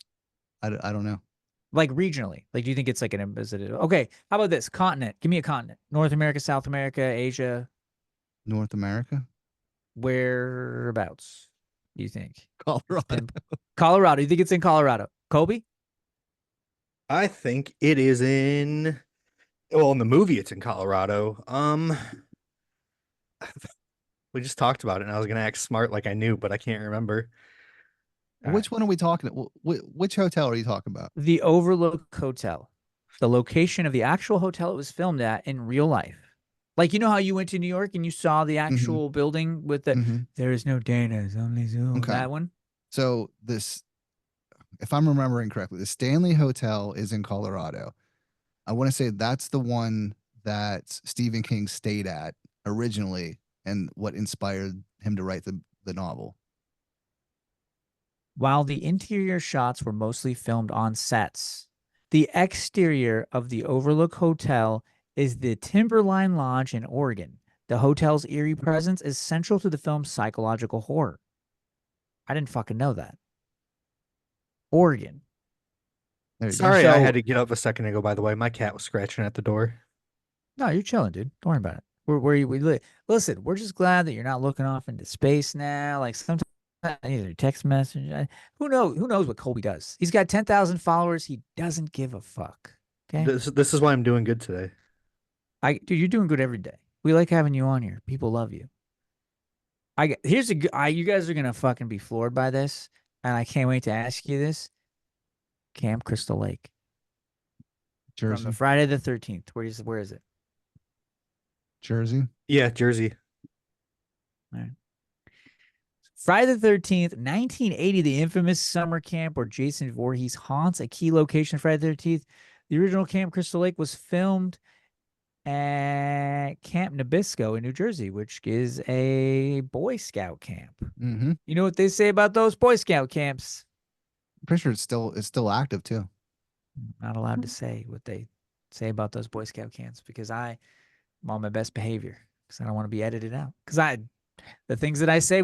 I don't know. Like regionally. Like do you think it's like okay, how about this? Continent. Give me a continent. North America, South America, Asia. North America? Whereabouts do you think? Colorado. Colorado. You think it's in Colorado? Kobe? I think it is in. Well, in the movie, it's in Colorado. We just talked about it, and I was gonna act smart like I knew, but I can't remember. Which one are we talking about? Which hotel are you talking about? The Overlook Hotel. The location of the actual hotel it was filmed at in real life. Like, you know how you went to New York and you saw the Mm-hmm. actual building with the Mm-hmm. there is no Dana's, only Zoom. Okay. That one? So this, if I'm remembering correctly, the Stanley Hotel is in Colorado. I want to say that's the one that Stephen King stayed at originally and what inspired him to write the novel. While the interior shots were mostly filmed on sets, the exterior of the Overlook Hotel is the Timberline Lodge in Oregon. The hotel's eerie presence is central to the film's psychological horror. I didn't fucking know that. Oregon. There you go. Sorry, I So- had to get up a second ago, by the way. My cat was scratching at the door. No, you're chilling, dude. Don't worry about it. Listen, we're just glad that you're not looking off into space now. Like sometimes either text message. Who knows? Who knows what Colby does? He's got 10,000 followers. He doesn't give a fuck. Okay. This is why I'm doing good today. Dude, you're doing good every day. We like having you on here. People love you. You guys are gonna fucking be floored by this, and I can't wait to ask you this. Camp Crystal Lake from Jersey. the Friday the 13th. Where is it? Jersey. Yeah, Jersey. Friday the 13th, 1980, the infamous summer camp where Jason Voorhees haunts a key location. Friday the 13th. The original Camp Crystal Lake was filmed at Camp Nabisco in New Jersey, which is a Boy Scout camp. Mm-hmm. You know what they say about those Boy Scout camps? I'm pretty sure it's still active too. Not allowed to say what they say about those Boy Scout camps because I'm on my best behavior because I don't want to be edited out. The things that I say you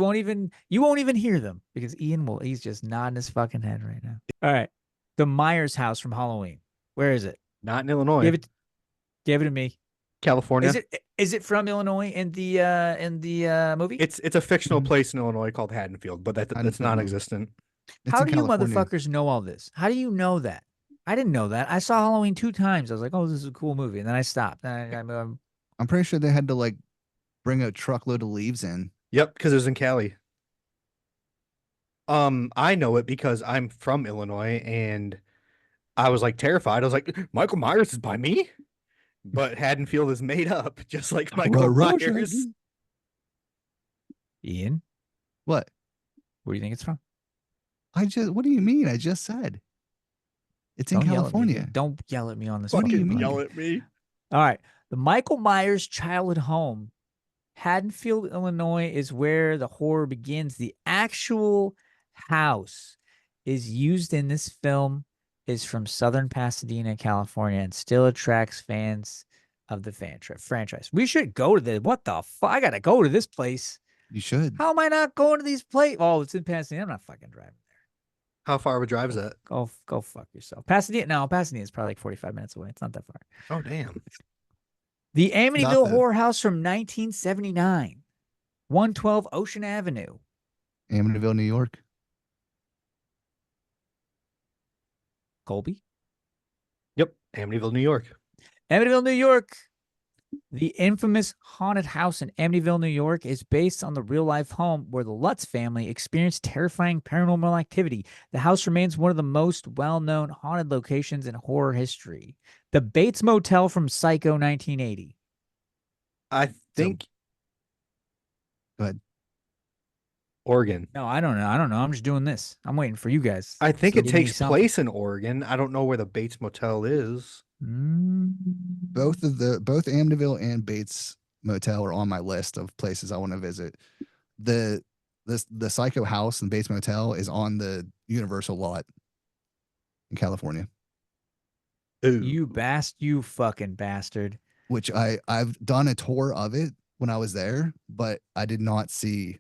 won't even hear them because he's just nodding his fucking head right now. All right. The Myers house from Halloween. Where is it? Not in Illinois. Give it to me. California. Is it from Illinois in the movie? It's a fictional Mhm. place in Illinois called Haddonfield, but that's Haddonfield. non-existent. It's How in do you California. motherfuckers know all this? How do you know that? I didn't know that. I saw Halloween 2 times. I was like, oh, this is a cool movie. And then I stopped. I'm I'm pretty sure they had to like bring a truckload of leaves in. Yep, because it was in Cali. I know it because I'm from Illinois and I was like terrified. I was like, Michael Myers is by me? But Haddonfield is made up, just like Michael Myers. Ian, What? where do you think it's from? What do you mean? I just said. It's in Don't yell at me. California. Don't yell at me on this. What do you fucking mean? Yell podcast. at me. All right. The Michael Myers childhood home, Haddonfield, Illinois, is where the horror begins. The actual house is used in this film is from southern Pasadena, California, and still attracts fans of the franchise. We should go to what the fuck? I gotta go to this place. You should. How am I not going to these places? Oh, it's in Pasadena. I'm not fucking driving there. How far of a drive is that? Go fuck yourself. Pasadena is probably like 45 minutes away. It's not that far. Oh, damn. The Amityville Not Horror House from 1979, 112 Ocean Avenue. Amityville, New York. Colby? Yep, Amityville, New York. Amityville, New York. The infamous haunted house in Amityville, New York is based on the real-life home where the Lutz family experienced terrifying paranormal activity. The house remains one of the most well-known haunted locations in horror history. The Bates Motel from Psycho 1980. I think Go ahead. Oregon. No, I don't know. I'm just doing this. I'm waiting for you guys. I think So it give me takes something. place in Oregon. I don't know where the Bates Motel is. Both Amityville and Bates Motel are on my list of places I want to visit. The Psycho House and Bates Motel is on the Universal lot in California, Ooh. You fucking bastard. which I've done a tour of it when I was there, but I did not see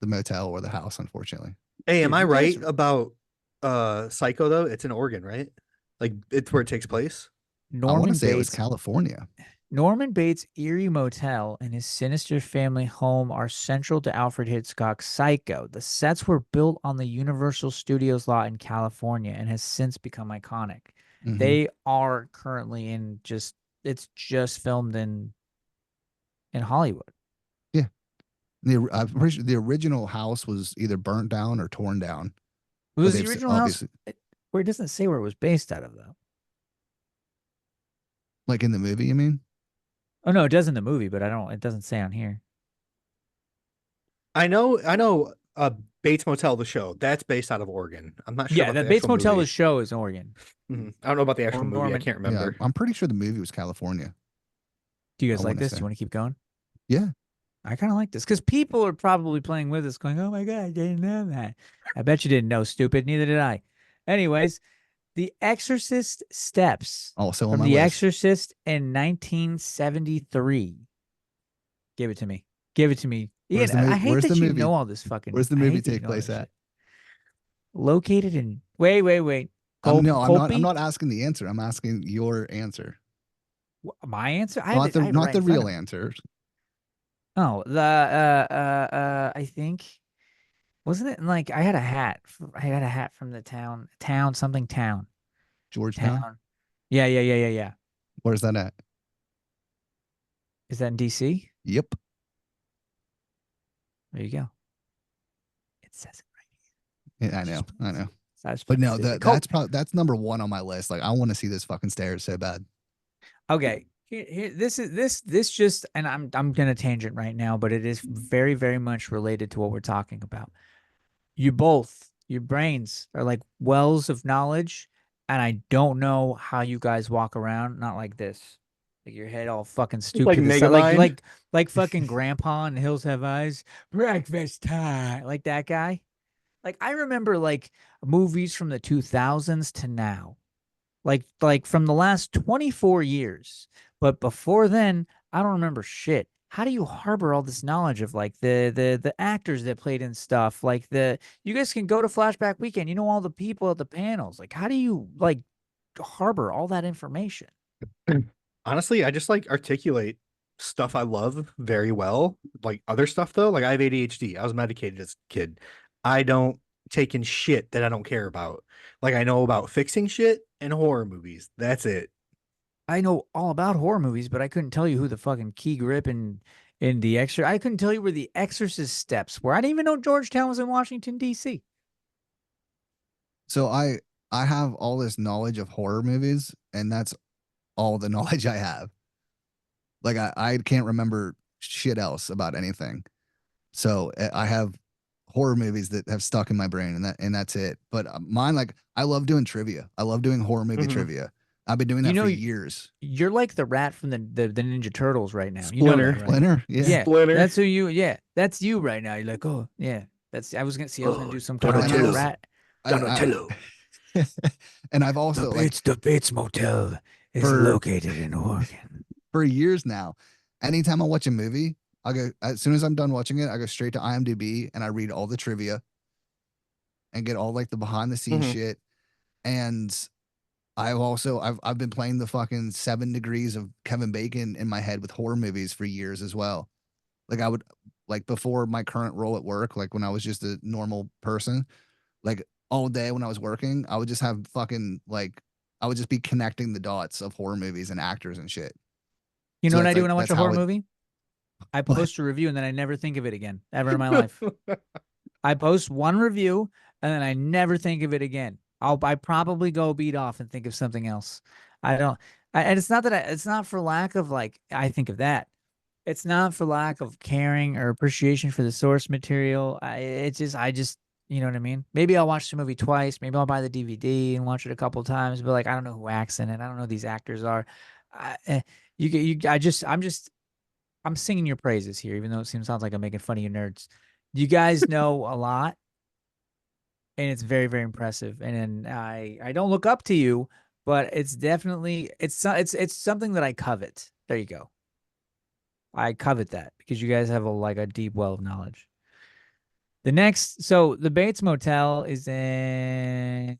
the motel or the house, unfortunately. Hey, am Dude, I you guys right about Psycho though? It's in Oregon, right? Like it's where it takes place. I want Norman to say it was Bates. California. Norman Bates' eerie motel and his sinister family home are central to Alfred Hitchcock's Psycho. The sets were built on the Universal Studios lot in California and has since become iconic. Mhm. They are currently it's just filmed in Hollywood. I'm pretty sure the original house was either burnt down or torn down. It was But the they've original house obviously- where it doesn't say where it was based out of though. Like in the movie, you mean? Oh no, it does in the movie, but it doesn't say on here. I know Bates Motel, the show, that's based out of Oregon. I'm not sure. Yeah, about the the Bates actual Motel, the movie. show, is Oregon. Mhm. I don't know about the actual movie. I Norman. can't Yeah, remember. I'm pretty sure the movie was California. Do you guys I like wanna this? Do say. you want to keep going? Yeah. I kind of like this because people are probably playing with us going, oh my God, I didn't know that. I bet you didn't know, stupid. Neither did I. Anyways, The Exorcist Steps Also on from my The list. Exorcist in 1973. Give it to me. Give it to me. Where's Ian, the I movie? hate Where's the that you movie? know all this fucking. Where's the I movie hate that you take know all place this at? shit. Located in. Wait. I'm no, I'm not. I'm Colby? not asking the answer. I'm asking your answer, My answer? I have not it. I have it not right the in front real of me. answer. Oh, I think wasn't it like I had a hat? I had a hat from the town. Georgetown. Yeah. Where's that at? Is that in DC? Yep. There you go. It says it Yeah, right. I know. I know. I was But being no, silly. that's probably that's number one on my list. Like I want to see this fucking stairs so bad. Okay. This just and I'm gonna tangent right now, but it is very, very much related to what we're talking about. Your brains are like wells of knowledge, and I don't know how you guys walk around not like this. Like your head all fucking stooped Like to the side, like Megamind. fucking grandpa in Hills Have Eyes. Breakfast time, like that guy. Like I remember like movies from the 2000s to now, like from the last 24 years. But before then, I don't remember shit. How do you harbor all this knowledge of like the actors that played in stuff? Like the you guys can go to Flashback Weekend, you know all the people at the panels. Like how do you like harbor all that information? Honestly, I just like articulate stuff I love very well. Like other stuff though, like I have ADHD. I was medicated as a kid. I don't take in shit that I don't care about. Like I know about fixing shit and horror movies. That's it. I know all about horror movies, but I couldn't tell you who the fucking key grip in the extra. I couldn't tell you where the Exorcist steps were. I didn't even know Georgetown was in Washington D.C. So I have all this knowledge of horror movies, and that's all the knowledge I have. Like I can't remember shit else about anything. So I have horror movies that have stuck in my brain, and that's it. But mine, like I love doing trivia. I love doing horror movie Mhm. trivia. I've been doing You that know, for years. you're like the rat from the Ninja Turtles right now. You know Splinter. that, right? Splinter, yeah. Yeah, Splinter. that's who you. Yeah, that's you right now. You're like, oh yeah, that's. I was gonna do some kind of And I like also, rat. I, and I've also like The Bates Motel is for located in Oregon. for years now. Anytime I watch a movie, I go as soon as I'm done watching it, I go straight to IMDb and I read all the trivia and get all like the behind the scenes Mhm. shit. And I've been playing the fucking 7 degrees of Kevin Bacon in my head with horror movies for years as well. Like I would like before my current role at work, like when I was just a normal person, like all day when I was working, I would just have fucking like I would just be connecting the dots of horror movies and actors and shit. You know So what I that's do like when I watch that's a horror how it movie? I what post a review and then I never think of it again ever in my life. I post one review and then I never think of it again. I probably go beat off and think of something else. I don't. And it's not that it's not for lack of like I think of that. It's not for lack of caring or appreciation for the source material. I just you know what I mean. Maybe I'll watch the movie twice. Maybe I'll buy the DVD and watch it a couple times. But like I don't know who acts in it. I don't know who these actors are. I, eh, I'm singing your praises here, even though sounds like I'm making fun of you nerds. You guys know a lot, and it's very, very impressive. And I don't look up to you, but it's definitely it's something that I covet. There you go. I covet that because you guys have a deep well of knowledge. So the Bates Motel is in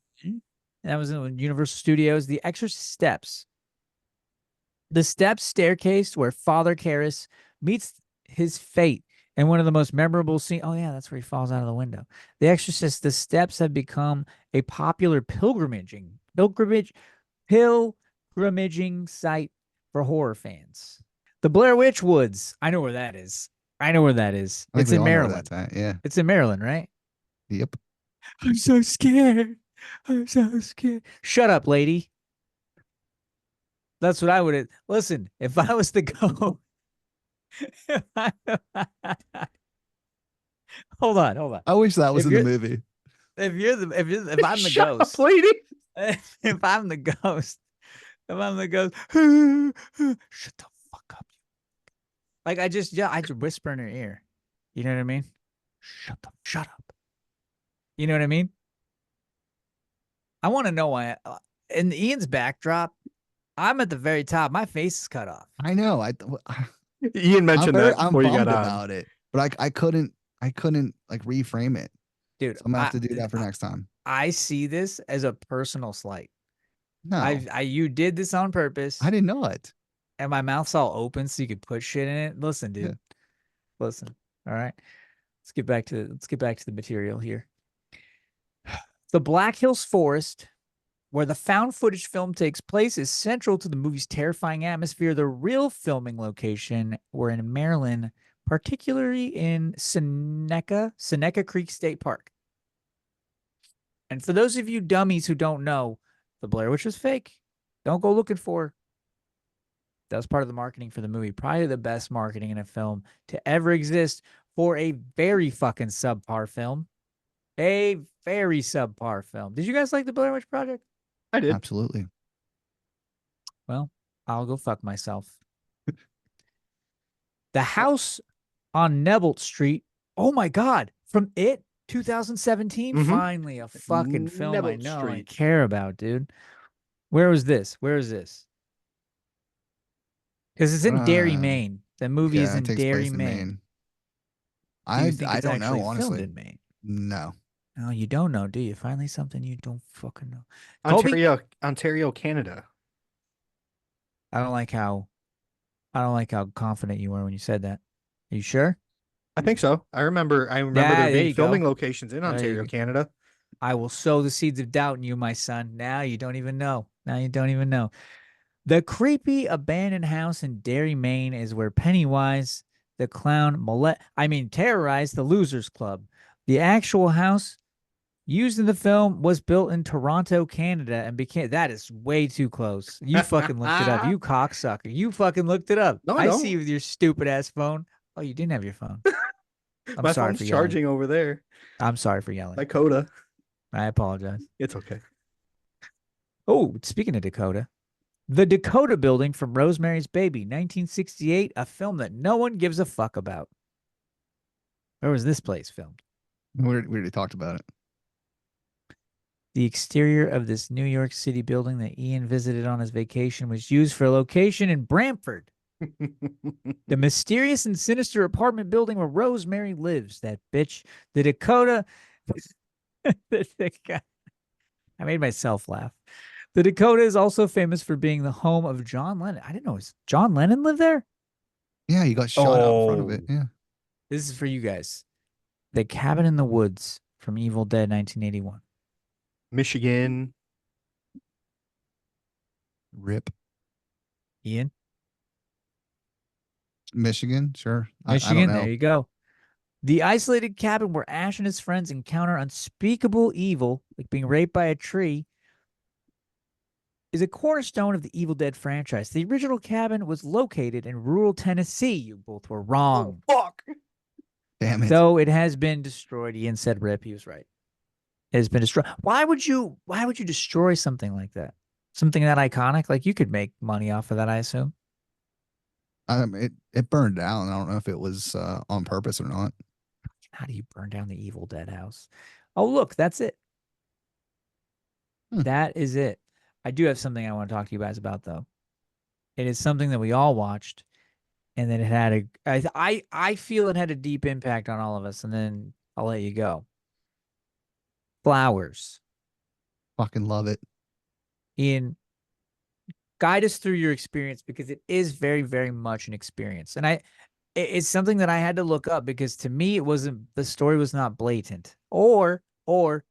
that was in Universal Studios. The Exorcist Steps. The steps staircase where Father Karras meets his fate and one of the most memorable scenes. Oh, yeah, that's where he falls out of the window. The Exorcist, the steps have become a popular pilgrimaging site for horror fans. The Blair Witch Woods. I know where that is. I know where that is. I think It's we in all know where Maryland. that's at. Yeah. It's in Maryland, right? Yep. I'm so scared. I'm so scared. Shut up, lady. That's what I would. Listen, if I was to go, hold on. I wish that was If in the you're movie. if I'm the Shut up, ghost, lady. if I'm the ghost, if I'm the ghost, shut the fuck up. Like I just whisper in her ear. You know what I mean? Shut up. You know what I mean? I want to know why. In Ian's backdrop, I'm at the very top. My face is cut off. I know. Ian mentioned that I'm before you got bummed on. about it, but I couldn't like reframe it. Dude, So I'm gonna have to do that for next time. I see this as a personal slight. No, You did this on purpose, I didn't know it. and my mouth's all open so you could put shit in it. Listen, dude. Yeah. Listen. All right. Let's get back to the material here. The Black Hills Forest, where the found footage film takes place, is central to the movie's terrifying atmosphere. The real filming location were in Maryland, particularly in Seneca Creek State Park. And for those of you dummies who don't know, the Blair Witch was fake. Don't go looking for her. That was part of the marketing for the movie. Probably the best marketing in a film to ever exist for a very fucking subpar film. A very subpar film. Did you guys like the Blair Witch Project? I did. Absolutely. Well, I'll go fuck myself. The house on Neville Street. Oh my God. From It 2017. Mhm. Finally, a fucking film I Neville know I Street. care about, dude. Where was this? Where is this? Because it's in Derry, Maine. The movie is Yeah, in it takes Derry, place in Maine. Maine. Do you think I it's don't know, actually filmed honestly. in Maine? No. No, you don't know, do you? Finally, something you don't fucking know. Colby, Ontario, Canada. I don't like how confident you were when you said that. Are you sure? I think so. I remember Yeah, there there being you go. filming locations in There you Ontario, go. Canada. I will sow the seeds of doubt in you, my son. Now you don't even know. Now you don't even know. The creepy abandoned house in Derry, Maine is where Pennywise, the clown, terrorized the Losers Club. The actual house used in the film was built in Toronto, Canada, and that is way too close. You fucking looked it up. You cocksucker. You fucking looked it up. No, I I don't. see you with your stupid ass phone. Oh, you didn't have your phone. I'm My sorry phone's for yelling. charging over there. I'm sorry for yelling. Dakota. I apologize. It's okay. Oh, speaking of Dakota, the Dakota Building from Rosemary's Baby, 1968, a film that no one gives a fuck about. Where was this place filmed? We already talked about it. The exterior of this New York City building that Ian visited on his vacation was used for a location in Brantford. The mysterious and sinister apartment building where Rosemary lives. That bitch. The Dakota. I made myself laugh. The Dakota is also famous for being the home of John Lennon. I didn't know John Lennon lived there? Yeah, you got shot out in front of it. Oh. Yeah. This is for you guys. The Cabin in the Woods from Evil Dead 1981. Michigan. Rip. Ian? Michigan, sure. I Michigan, don't know. there you go. The isolated cabin where Ash and his friends encounter unspeakable evil, like being raped by a tree, is a cornerstone of the Evil Dead franchise. The original cabin was located in rural Tennessee. You both were wrong. Oh, fuck. Damn it. Though it has been destroyed. Ian said rip. He was right. It has been destroyed. Why would you destroy something like that? Something that iconic? Like you could make money off of that, I assume. It burned down. I don't know if it was on purpose or not. How do you burn down the Evil Dead house? Oh, look, that's it. That is it. I do have something I want to talk to you guys about, though. It is something that we all watched, and then it had I feel it had a deep impact on all of us, and then I'll let you go. Flowers. Fucking love it. Ian, guide us through your experience because it is very, very much an experience. And it's something that I had to look up because to me, the story was not blatant or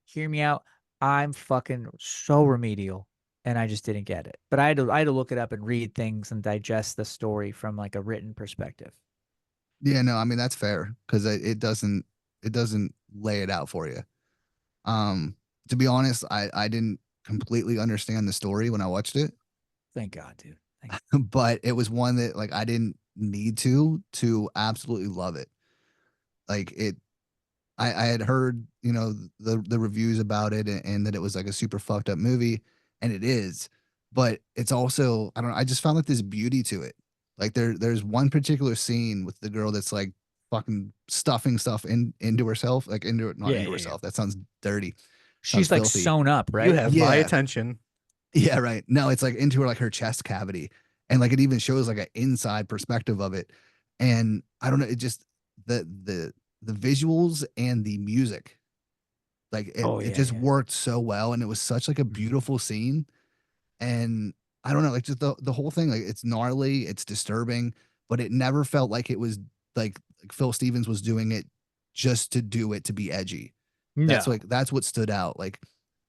hear me out. I'm fucking so remedial and I just didn't get it. But I had to look it up and read things and digest the story from like a written perspective. Yeah, no, I mean that's fair because it doesn't lay it out for you. To be honest, I didn't completely understand the story when I watched it. Thank God, dude. But it was one that like I didn't need to absolutely love it. Like I had heard, the reviews about it and that it was like a super fucked up movie, and it is, but it's also, I don't know, I just found like this beauty to it. Like there's one particular scene with the girl that's like fucking stuffing stuff into herself, like into not Yeah, into yeah, yeah. herself. That sounds dirty. Sounds She's like filthy. sewn up, You right? have my Yeah. attention. Yeah, right. No, it's like into her like her chest cavity. And like it even shows like an inside perspective of it. And I don't know, it just the visuals and the music, like Oh it yeah, just yeah. worked so well. And it was such like a Mhm. beautiful scene. And I don't know, like just the whole thing, like it's gnarly, it's disturbing, but it never felt like it was like Phil Stevens was doing it just to do it to be edgy. No, That's what stood out. Like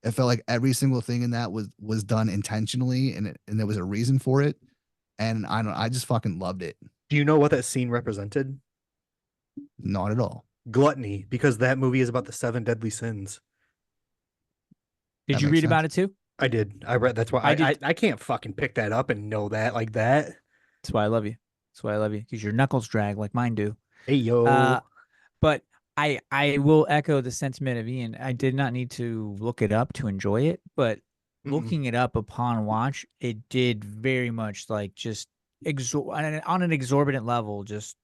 it felt like every single thing in that was done intentionally, and there was a reason for it. And I just fucking loved it. Do you know what that scene represented? Not at all. Gluttony, because that movie is about the seven deadly sins. did That you makes read about sense. it too? I did. I read. That's why I I did. I can't fucking pick that up and know that like that. That's why I love you. That's why I love you because your knuckles drag like mine do. Hey Uh, yo. but I will echo the sentiment of Ian. I did not need to look it up to enjoy it, but Mm-mm. looking it up upon watch, it did very much like just on an exorbitant level, just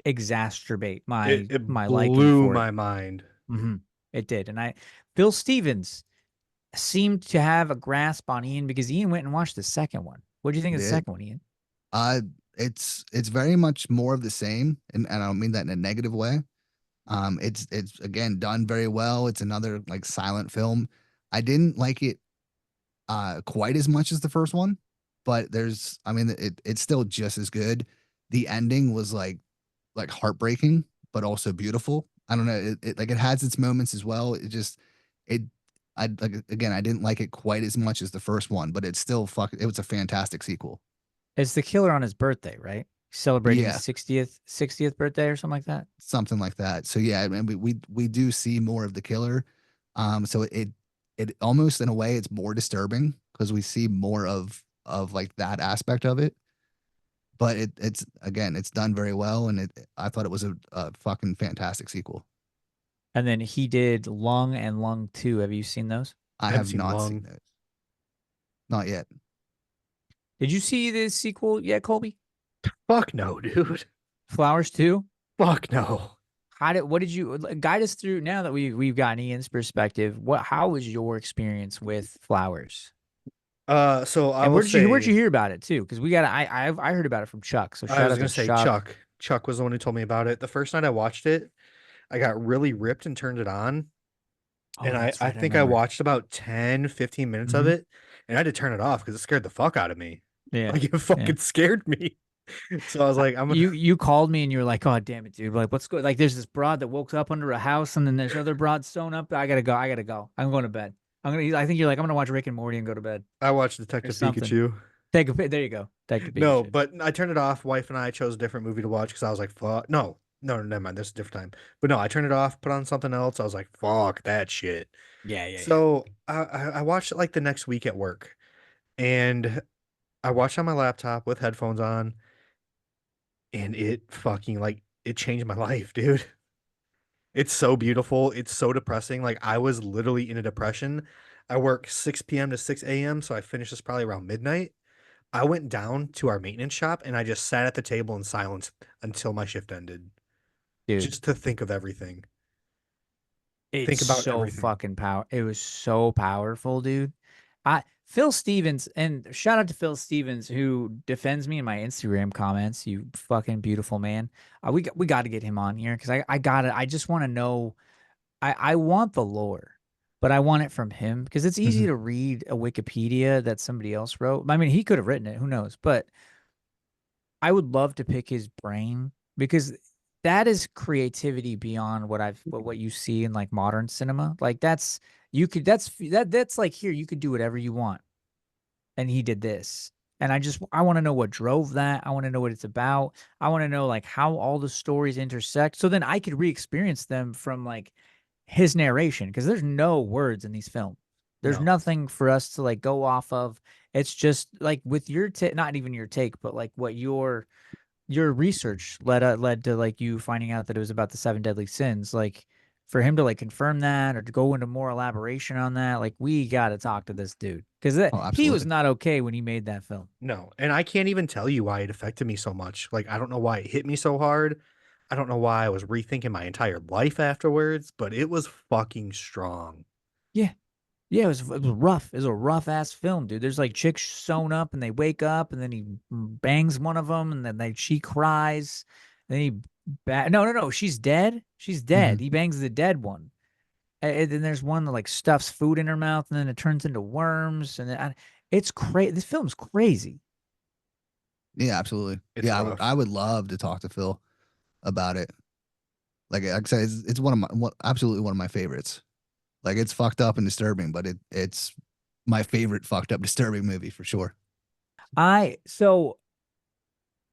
exacerbate It my it my liking blew for it. my mind. Hmm. It did, and I Phil Stevens seemed to have a grasp on Ian because Ian went and watched the second one. What do you think of the It second one, Ian? uh it's very much more of the same, and I don't mean that in a negative way. It's again done very well. It's another like silent film. I didn't like it quite as much as the first one, but there's I mean it's still just as good. The ending was like heartbreaking, but also beautiful. I don't know. It like it has its moments as well. It just it I like again I didn't like it quite as much as the first one, but it's still it was a fantastic sequel. It's the killer on his birthday, right? Celebrating his Yeah, 60th birthday or something like that. something like that. So yeah, and we do see more of the killer. So it almost in a way it's more disturbing because we see more of like that aspect of it. But it's again it's done very well, and I thought it was a fucking fantastic sequel. And then he did Lung and Lung 2. Have you seen those? I I haven't have seen not seen Lung. those, not yet. Did you see the sequel yet, Colby? Fuck no, dude. Flowers 2? Fuck no. What did you guide us through now that we've gotten Ian's perspective? How was your experience with Flowers? So I And will where'd you say hear about it too? Because I heard about it from Chuck. So I shout was out gonna to say Chuck. Chuck. Chuck was the one who told me about it. The first night I watched it, I got really ripped and turned it on. And Oh, I, that's I right. I think I remember. watched about 10, 15 minutes of Hmm. it, and I had to turn it off because it scared the fuck out of me. Yeah. Like it Yeah. fucking scared me. So I was like, I'm gonna You called me and you were like, "Oh, damn it, dude! Like, what's going? Like, there's this broad that woke up under a house, and then there's other broads sewn up. I gotta go. I gotta go. I'm going to bed. I think you're like, I'm gonna watch Rick and Morty and go to bed I watched or Detective something. Pikachu. There you go. Take a No, Pikachu. but I turned it off. Wife and I chose a different movie to watch because I was like, fuck. No, no, never mind. There's a different time. But no, I turned it off, put on something else. I was like, fuck that shit. Yeah, yeah, yeah. So I watched it like the next week at work, and I watched on my laptop with headphones on, and it fucking like it changed my life, dude. It's so beautiful. It's so depressing. Like I was literally in a depression. I work 6 p.m. to 6 a.m., so I finished this probably around midnight. I went down to our maintenance shop and I just sat at the table in silence until my shift ended, Dude, just to think of everything. it's Think about so everything. fucking power. It was so powerful, dude. I Phil Stevens and shout out to Phil Stevens who defends me in my Instagram comments. You fucking beautiful man. We got to get him on here because I got it. I just want to know. I want the lore, but I want it from him because it's easy Mhm. to read a Wikipedia that somebody else wrote. I mean, he could have written it. Who knows? But I would love to pick his brain because that is creativity beyond what you see in like modern cinema. Like that's like here you could do whatever you want, and he did this. And I want to know what drove that. I want to know what it's about. I want to know like how all the stories intersect, so then I could re-experience them from like his narration because there's no words in these films. There's No, nothing for us to like go off of. It's just like with your take, not even your take, but like what your research led to like you finding out that it was about the seven deadly sins. Like for him to like confirm that or to go into more elaboration on that, like we got to talk to this dude because Oh, he was absolutely. not okay when he made that film. No, and I can't even tell you why it affected me so much. Like, I don't know why it hit me so hard. I don't know why I was rethinking my entire life afterwards, but it was fucking strong. Yeah. Yeah, it was rough. It was a rough ass film, dude. There's like chicks sewn up and they wake up and then he bangs one of them and then she cries. Then he no, she's dead. She's Hmm. dead. He bangs the dead one. And then there's one that like stuffs food in her mouth and then it turns into worms and it's crazy. This film's crazy. Yeah, absolutely. It's Yeah, rough. I would love to talk to Phil about it. Like I said, it's one of absolutely one of my favorites. Like it's fucked up and disturbing, but it's my favorite fucked up disturbing movie for sure. So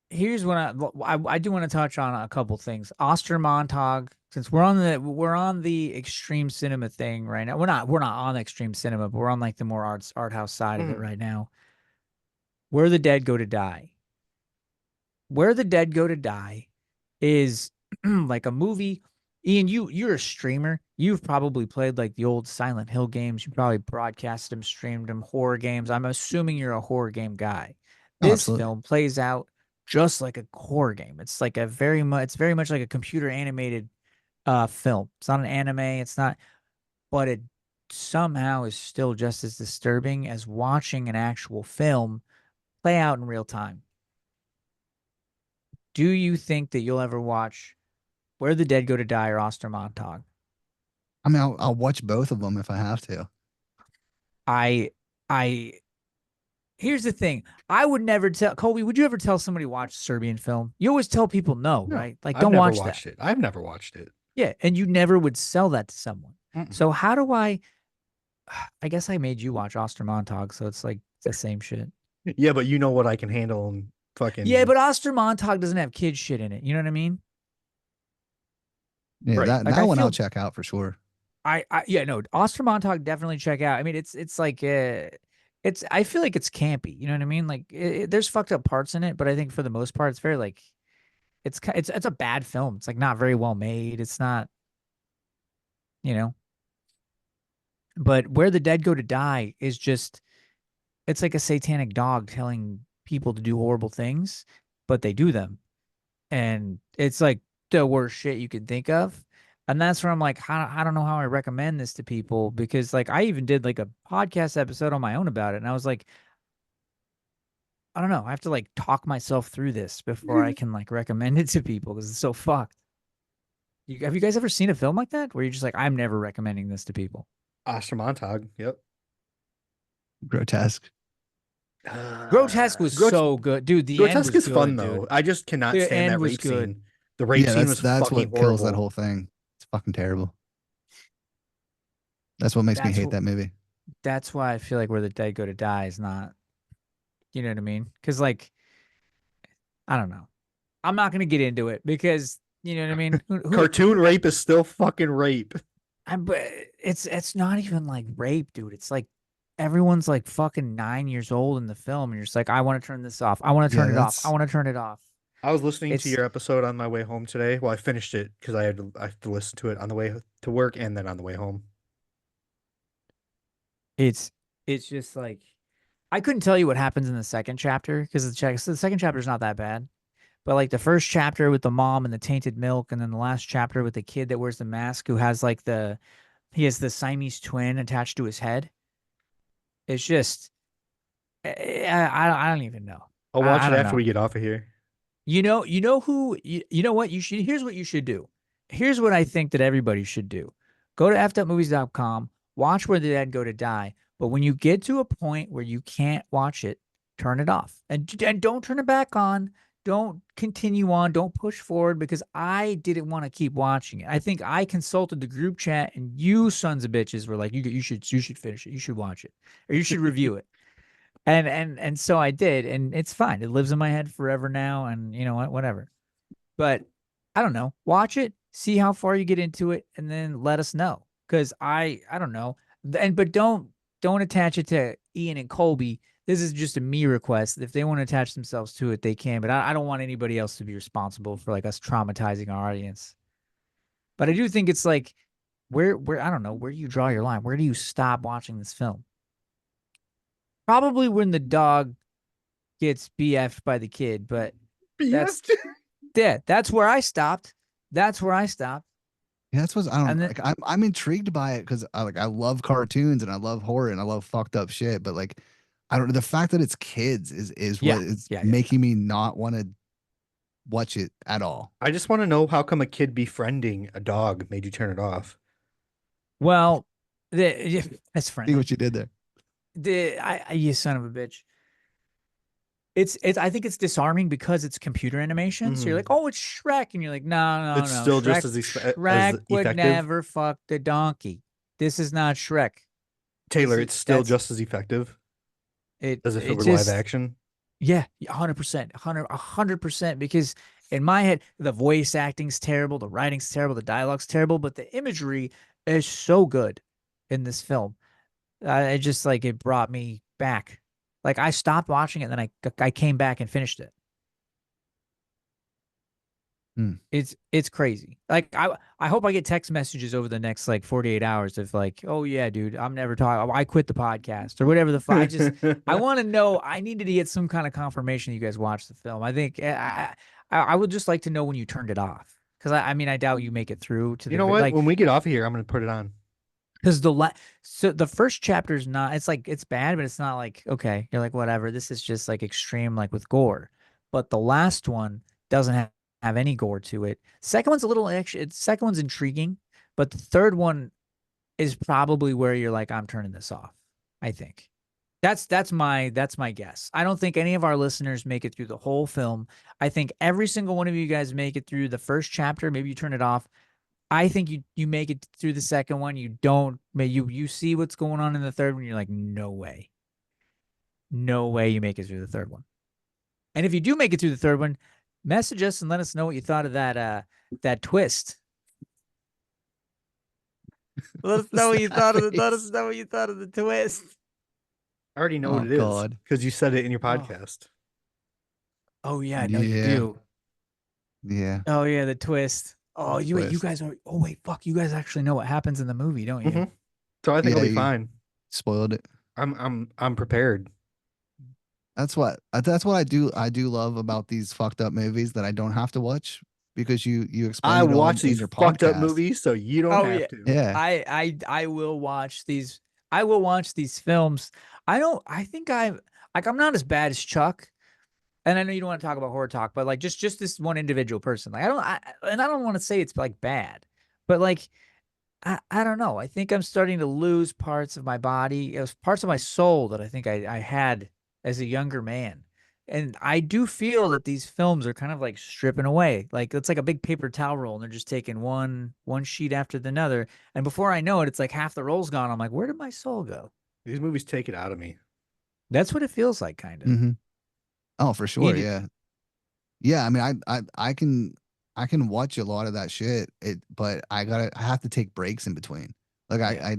here's what I do want to touch on a couple things. Ostermontag, since we're on the extreme cinema thing right now. We're not on extreme cinema, but we're on like the more art house side of it Mm. right now. Where the Dead Go to Die. Where the Dead Go to Die is like a movie. Ian, you're a streamer. You've probably played like the old Silent Hill games. You probably broadcast them, streamed them, horror games. I'm assuming you're a horror game guy. Oh, This absolutely. film plays out just like a horror game. It's very much like a computer animated film. It's not an anime, it's not, but it somehow is still just as disturbing as watching an actual film play out in real time. Do you think that you'll ever watch Where the Dead Go to Die or Ostermontag? I mean, I'll watch both of them if I have to. I I Here's the thing. I would never tell Colby, would you ever tell somebody to watch a Serbian film? You always tell people no, No, right? Like I've don't never watch that. watched it. I've never watched it. Yeah, and you never would sell that to someone. Mm-mm. So how do I guess I made you watch Ostermontag, so it's like the same shit. Yeah, but you know what I can handle and Yeah, fucking but Ostermontag doesn't have kid shit in it. You know what I mean? Yeah, right. Like that I one I'll feel check out for sure. yeah, no, Ostermontag definitely check out. I mean, it's like it's I feel like it's campy. You know what I mean? Like there's fucked up parts in it, but I think for the most part, it's very like it's a bad film. It's like not very well made. It's not, you know. But Where the Dead Go to Die is just it's like a satanic dog telling people to do horrible things, but they do them. And it's like the worst shit you can think of. And that's where I'm like, I don't know how I recommend this to people because like I even did like a podcast episode on my own about it. And I was like, I don't know. I have to like talk myself through this before I can like recommend it to people because it's so fucked. Have you guys ever seen a film like that where you're just like, I'm never recommending this to people? Ostermontag. Yep. Grotesque. Grotesque was so good. Dude, the end Grotesque was is fun good, though. dude. I just cannot The stand end that was rape good. scene. The rape Yeah, scene was that's fucking what kills that horrible. whole thing. It's fucking terrible. That's what makes me That's hate what that movie. that's why I feel like Where the Dead Go to Die is not, you know what I mean? Because like, I don't know. I'm not gonna get into it because you know what I mean. Cartoon rape is still fucking rape. But it's not even like rape, dude. It's like everyone's like fucking 9 years old in the film, and you're just like, I want to turn this off. I want to Yeah, turn it off. I that's want to turn it off. I was listening to It's your episode on my way home today. Well, I finished it because I have to listen to it on the way to work and then on the way home. it's it's just like I couldn't tell you what happens in the second chapter because the second chapter is not that bad. But like the first chapter with the mom and the tainted milk, and then the last chapter with the kid that wears the mask who has like he has the Siamese twin attached to his head. It's just I don't even know. I'll watch I it don't after know. we get off of here. You know what you should here's what you should do. Here's what I think that everybody should do. Go to fwmovies.com, watch Where the Dead Go to Die, but when you get to a point where you can't watch it, turn it off. And don't turn it back on. Don't continue on. Don't push forward because I didn't want to keep watching it. I think I consulted the group chat and you sons of bitches were like, you should finish it. You should watch it. Or you should review it. And so I did, and it's fine. It lives in my head forever now, and you know what, whatever. But I don't know. Watch it, see how far you get into it, and then let us know. Because I don't know. But don't attach it to Ian and Colby. This is just a me request. If they want to attach themselves to it, they can. But I don't want anybody else to be responsible for like us traumatizing our audience. But I do think it's like where I don't know, where do you draw your line? Where do you stop watching this film? Probably when the dog gets BF'd by the kid, but that's that's where I stopped. That's where I stopped. Yeah, that's what I don't And then like. I'm intrigued by it because I love cartoons and I love horror and I love fucked up shit. But like, I don't. The fact that it's kids is what yeah, is yeah. making me not want to watch it at all. I just want to know how come a kid befriending a dog made you turn it off. Well, yeah, that's See friendly. what you did there. You son of a bitch. It's I think it's disarming because it's computer animation. So you're like, oh, it's Shrek, and you're like, no, It's no. still just as Shrek would effective. never fuck the donkey. This is not Shrek. Taylor, This it's still that's just as effective as if it it were live just action. yeah, 100%, 100%. Because in my head, the voice acting's terrible, the writing's terrible, the dialogue's terrible, but the imagery is so good in this film. It just like it brought me back. Like I stopped watching it, and then I came back and finished it. Hmm. It's crazy. Like I hope I get text messages over the next like 48 hours of like, oh yeah, dude, I'm never talking. I quit the podcast or whatever the fuck. I want to know. I needed to get some kind of confirmation that you guys watched the film. I think I would just like to know when you turned it off because I mean I doubt you make it through to You know the what? like When we get off of here, I'm gonna put it on. because so the first chapter is not. It's like it's bad, but it's not like okay. You're like whatever. This is just like extreme, like with gore. But the last one doesn't have any gore to it. Second one's a little actually. Second one's intriguing, but the third one is probably where you're like, I'm turning this off. I think that's my guess. I don't think any of our listeners make it through the whole film. I think every single one of you guys make it through the first chapter. Maybe you turn it off. I think you make it through the second one. You don't. You see what's going on in the third one. You're like, no way, no way you make it through the third one. And if you do make it through the third one, message us and let us know what you thought of that twist. Let us know what you thought of the. Let us know what you thought of the twist. I already know Oh what it is God. because you said it in your Oh. podcast. Oh yeah, no, you Yeah. do. Yeah. Oh yeah, the twist. Oh, you Twist. guys are. Oh wait, fuck, you guys actually know what happens in the movie, don't you? Mhm. So I think Yeah, I'll be you fine. spoiled it. I'm prepared. That's what I do love about these fucked up movies that I don't have to watch because you explain I it all watch in these your fucked up podcast. movies, so you don't Oh have yeah. to. Yeah. I will watch these. I will watch these films. I don't. I think I'm not as bad as Chuck. And I know you don't want to talk about horror talk, but like just this one individual person. Like I don't want to say it's like bad, but like I don't know. I think I'm starting to lose parts of my body. It was parts of my soul that I think I had as a younger man. And I do feel that these films are kind of like stripping away. Like it's like a big paper towel roll and they're just taking one sheet after the another. And before I know it, it's like half the roll's gone. I'm like, where did my soul go? These movies take it out of me. That's what it feels like, kind of. Hmm. Oh, for sure. Ian, Yeah. Yeah. I mean, I can watch a lot of that shit. But I have to take breaks in between. Like Yeah. I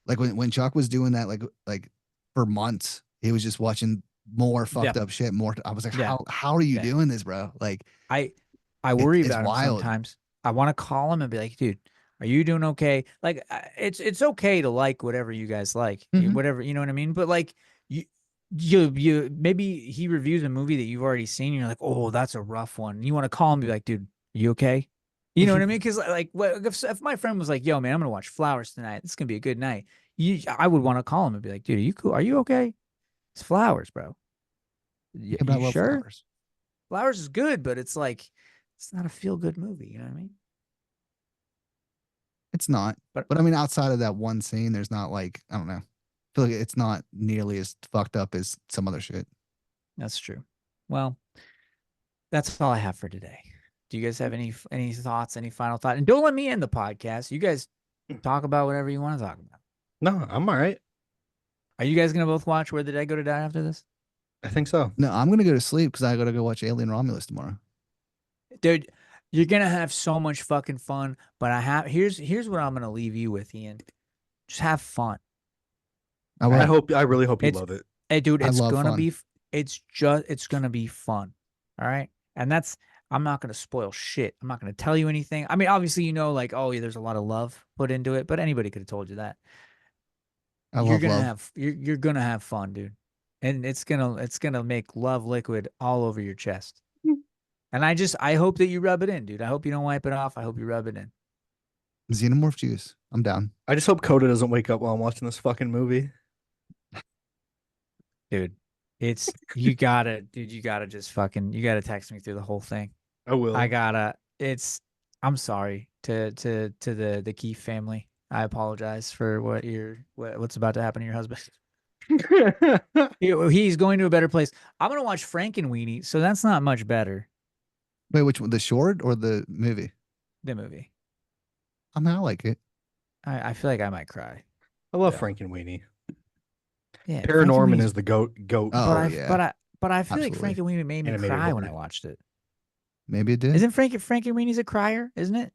like when Chuck was doing that, like for months, he was just watching more fucked Yep. up shit. More. I was like, Yeah. how are you Yeah. doing this, bro? Like I worry it's about him wild. sometimes. I want to call him and be like, dude, are you doing okay? Like, it's okay to like whatever you guys like, Mhm. whatever, you know what I mean? But like, maybe he reviews a movie that you've already seen, and you're like, oh, that's a rough one. You want to call him and be like, dude, are you okay? You know what I mean? Because like, if my friend was like, yo, man, I'm gonna watch Flowers tonight. This is gonna be a good night. I would want to call him and be like, dude, are you cool? Are you okay? It's Flowers, bro. Yeah, but I You love sure? flowers. Flowers is good, but it's like it's not a feel good movie. You know what I mean? It's not. But But I mean, outside of that one scene, there's not like I don't know. I feel like it's not nearly as fucked up as some other shit. that's true. Well, that's all I have for today. Do you guys have any thoughts? Any final thought? And don't let me end the podcast. You guys talk about whatever you want to talk about. No, I'm all right. Are you guys gonna both watch Where the Dead Go to Die after this? I think so. No, I'm gonna go to sleep because I gotta go watch Alien Romulus tomorrow. Dude, you're gonna have so much fucking fun. But here's what I'm gonna leave you with, Ian. Just have fun. I will. I really hope you It's love it. Hey, dude, I it's love gonna fun. be it's gonna be fun. All right. And I'm not going to spoil shit. I'm not going to tell you anything. I mean, obviously, you know, like, oh, yeah, there's a lot of love put into it, but anybody could have told you that. I love love. You're gonna have fun, dude. And it's gonna make love liquid all over your chest. And I hope that you rub it in, dude. I hope you don't wipe it off. I hope you rub it in. Xenomorph juice. I'm down. I just hope Coda doesn't wake up while I'm watching this fucking movie. Dude, you gotta just you gotta text me through the whole thing. I will. I'm sorry to the Keefe family. I apologize for what's about to happen to your husband. He's going to a better place. I'm gonna watch Frankenweenie, so that's not much better. Wait, which one? The short or the movie? The movie. I mean, I like it. I feel like I might cry. I love Yeah. Frankenweenie. Yeah, Paranorman Frankenweenie's- is the goat. Oh, but I feel like Absolutely. Frankenweenie made me Animated cry when horror. I watched it. Maybe it did. Isn't Frankenweenie's a crier? Isn't it?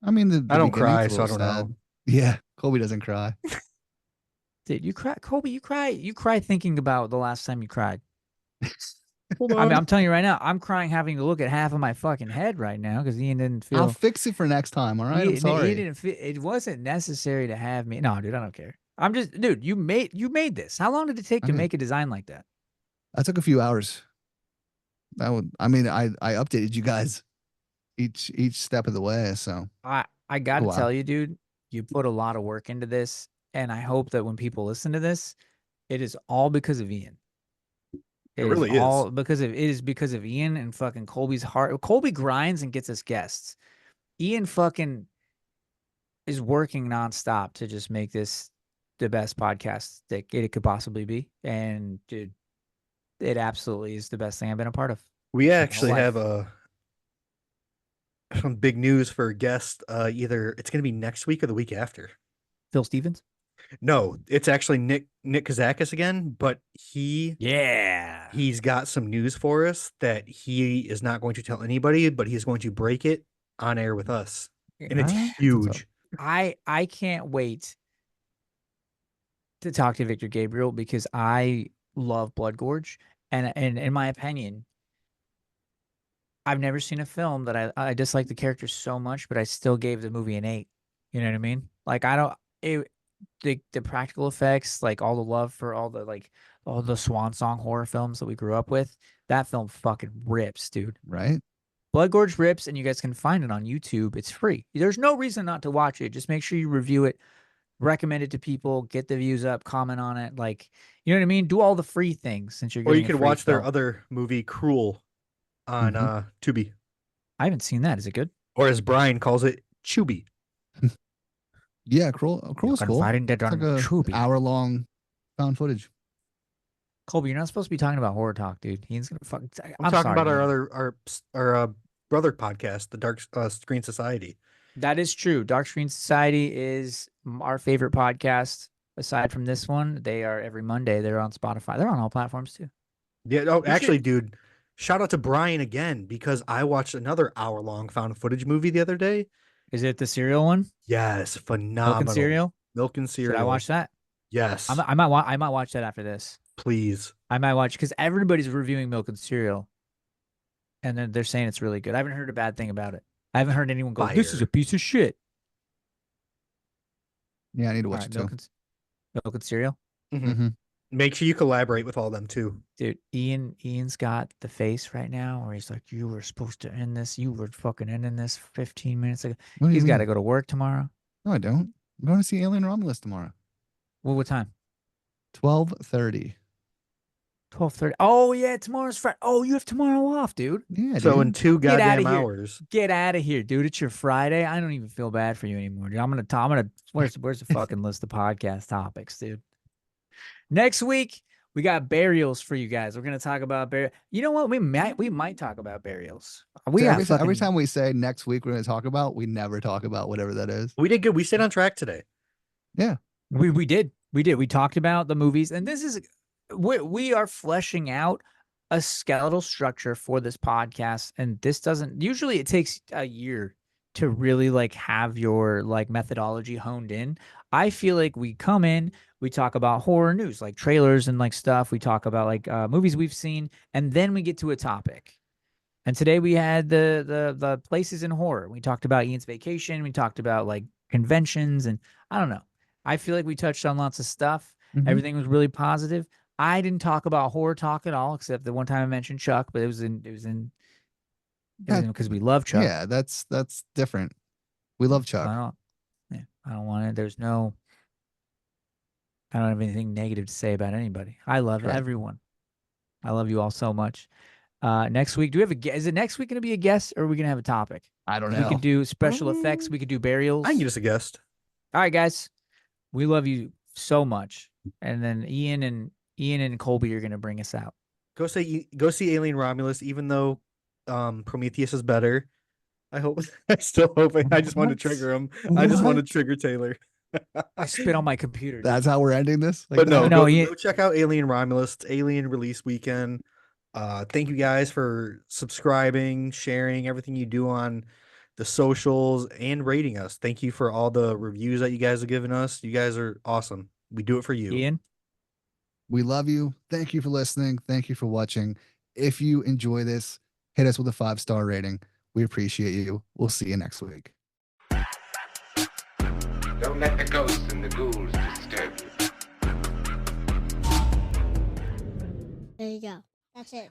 I mean, the I don't beginning's cry, a so I little don't sad. know. Yeah, Colby doesn't cry. Dude, you cry, Colby. You cry thinking about the last time you cried. Hold I mean, on. I'm telling you right now, I'm crying having to look at half of my fucking head right now because Ian didn't feel. I'll fix it for next time. All right, I'm He sorry. didn't feel. It wasn't necessary to have me. No, dude, I don't care. I'm just, dude. You made this. How long did it take to Okay. make a design like that? That took a few hours. I mean, I updated you guys each step of the way. So I got to Wow. tell you, dude, you put a lot of work into this, and I hope that when people listen to this, it is all because of Ian. It really is. all because of it is because of Ian and fucking Colby's heart. Colby grinds and gets us guests. Ian fucking is working nonstop to just make this the best podcast that it could possibly be. And dude, it absolutely is the best thing I've been a part of. We actually life. have some big news for a guest. Either it's going to be next week or the week after. Phil Stevens. No, it's actually Nick Kazakis again, but Yeah. he's got some news for us that he is not going to tell anybody, but he's going to break it on air with us. And it's Alright. huge. I can't wait to talk to Victor Gabriel because I love Blood Gorge, and in my opinion, I've never seen a film that I dislike the characters so much, but I still gave the movie an 8. You know what I mean? Like I don't the practical effects, like all the love for all the swan song horror films that we grew up with. That film fucking rips, dude. right. Blood Gorge rips, and you guys can find it on YouTube. It's free. There's no reason not to watch it. Just make sure you review it, recommend it to people, get the views up, comment on it. Like, you know what I mean? Do all the free things since you're Or getting you a could free watch their film. other movie, Cruel, on Tubi. I haven't seen that. Is it good? Or as Brian calls it, Chubi. Yeah, Cruel's cool. It's Confiding that like on a Tubi. hour-long found footage. Colby, you're not supposed to be talking about horror talk, dude. He's gonna fuck. I'm talking sorry, about our man. our brother podcast, the Dark Screen Society. That is true. Dark Screen Society is our favorite podcast. Aside from this one, they are every Monday. They're on Spotify. They're on all platforms too. Yeah. Oh, You actually, should- dude, shout out to Brian again because I watched another hour-long found footage movie the other day. Is it the cereal one? Yes, Milk phenomenal. and cereal. Milk and cereal. Should I watch that? Yes, I might watch that after this. please. I might watch because everybody's reviewing Milk and Cereal, and then they're saying it's really good. I haven't heard a bad thing about it. I haven't heard anyone go, "This is Fire. a piece of shit." Yeah, I need to All watch right, it too. Milk and Cereal, Mhm. Make sure you collaborate with all them too. dude. Ian's got the face right now where he's like, "You were supposed to end this. You were fucking ending this 15 minutes ago." What do you He's got to mean? go to work tomorrow. No, I don't. I'm going to see Alien Romulus tomorrow. Well, what time? 12:30. 12:30. Oh yeah, tomorrow's Friday. Oh, you have tomorrow off, dude. Yeah, So dude. in 2 Get outta goddamn here. hours. Get out of here, dude. It's your Friday. I don't even feel bad for you anymore, dude. I'm gonna where's the fucking list of podcast topics, dude? Next week, we got burials for you guys. We're gonna talk about burial. You know what? We might talk about burials. We So got every fucking, time we say next week we're going to talk about, we never talk about whatever that is. We did good. We stayed on track today. we did. We talked about the movies, and this is we are fleshing out a skeletal structure for this podcast, and this doesn't usually it takes a year to really like have your like methodology honed in. I feel like we come in, we talk about horror news, like trailers and like stuff. We talk about like movies we've seen, and then we get to a topic. And today we had the places in horror. We talked about Ian's vacation. We talked about like conventions, and I don't know. I feel like we touched on lots of stuff. Mhm. Everything was really positive. I didn't talk about horror talk at all, except the one time I mentioned Chuck, but it was because we love Chuck. Yeah, that's different. We love Chuck. I don't want it. I don't have anything negative to say about anybody. I love Correct. everyone. I love you all so much. Next week, do we have a guest? Is it next week going to be a guest, or are we going to have a topic? I don't We know. could do special effects. We could do burials. I can give us a guest. All right, guys. We love you so much. And then Ian and Colby are going to bring us out. Go see Alien Romulus, even though Prometheus is better. I hope. I still hope. I just want to What? trigger him. I just want to What? trigger Taylor. I spit on my computer. That's how we're ending this. Like But that? no, No, go check out Alien Romulus. It's Alien release weekend. Thank you guys for subscribing, sharing everything you do on the socials, and rating us. Thank you for all the reviews that you guys have given us. You guys are awesome. We do it for you. Ian. We love you. Thank you for listening. Thank you for watching. If you enjoy this, hit us with a 5-star rating. We appreciate you. We'll see you next week. Don't let the ghosts and the ghouls disturb you. There you go. That's it.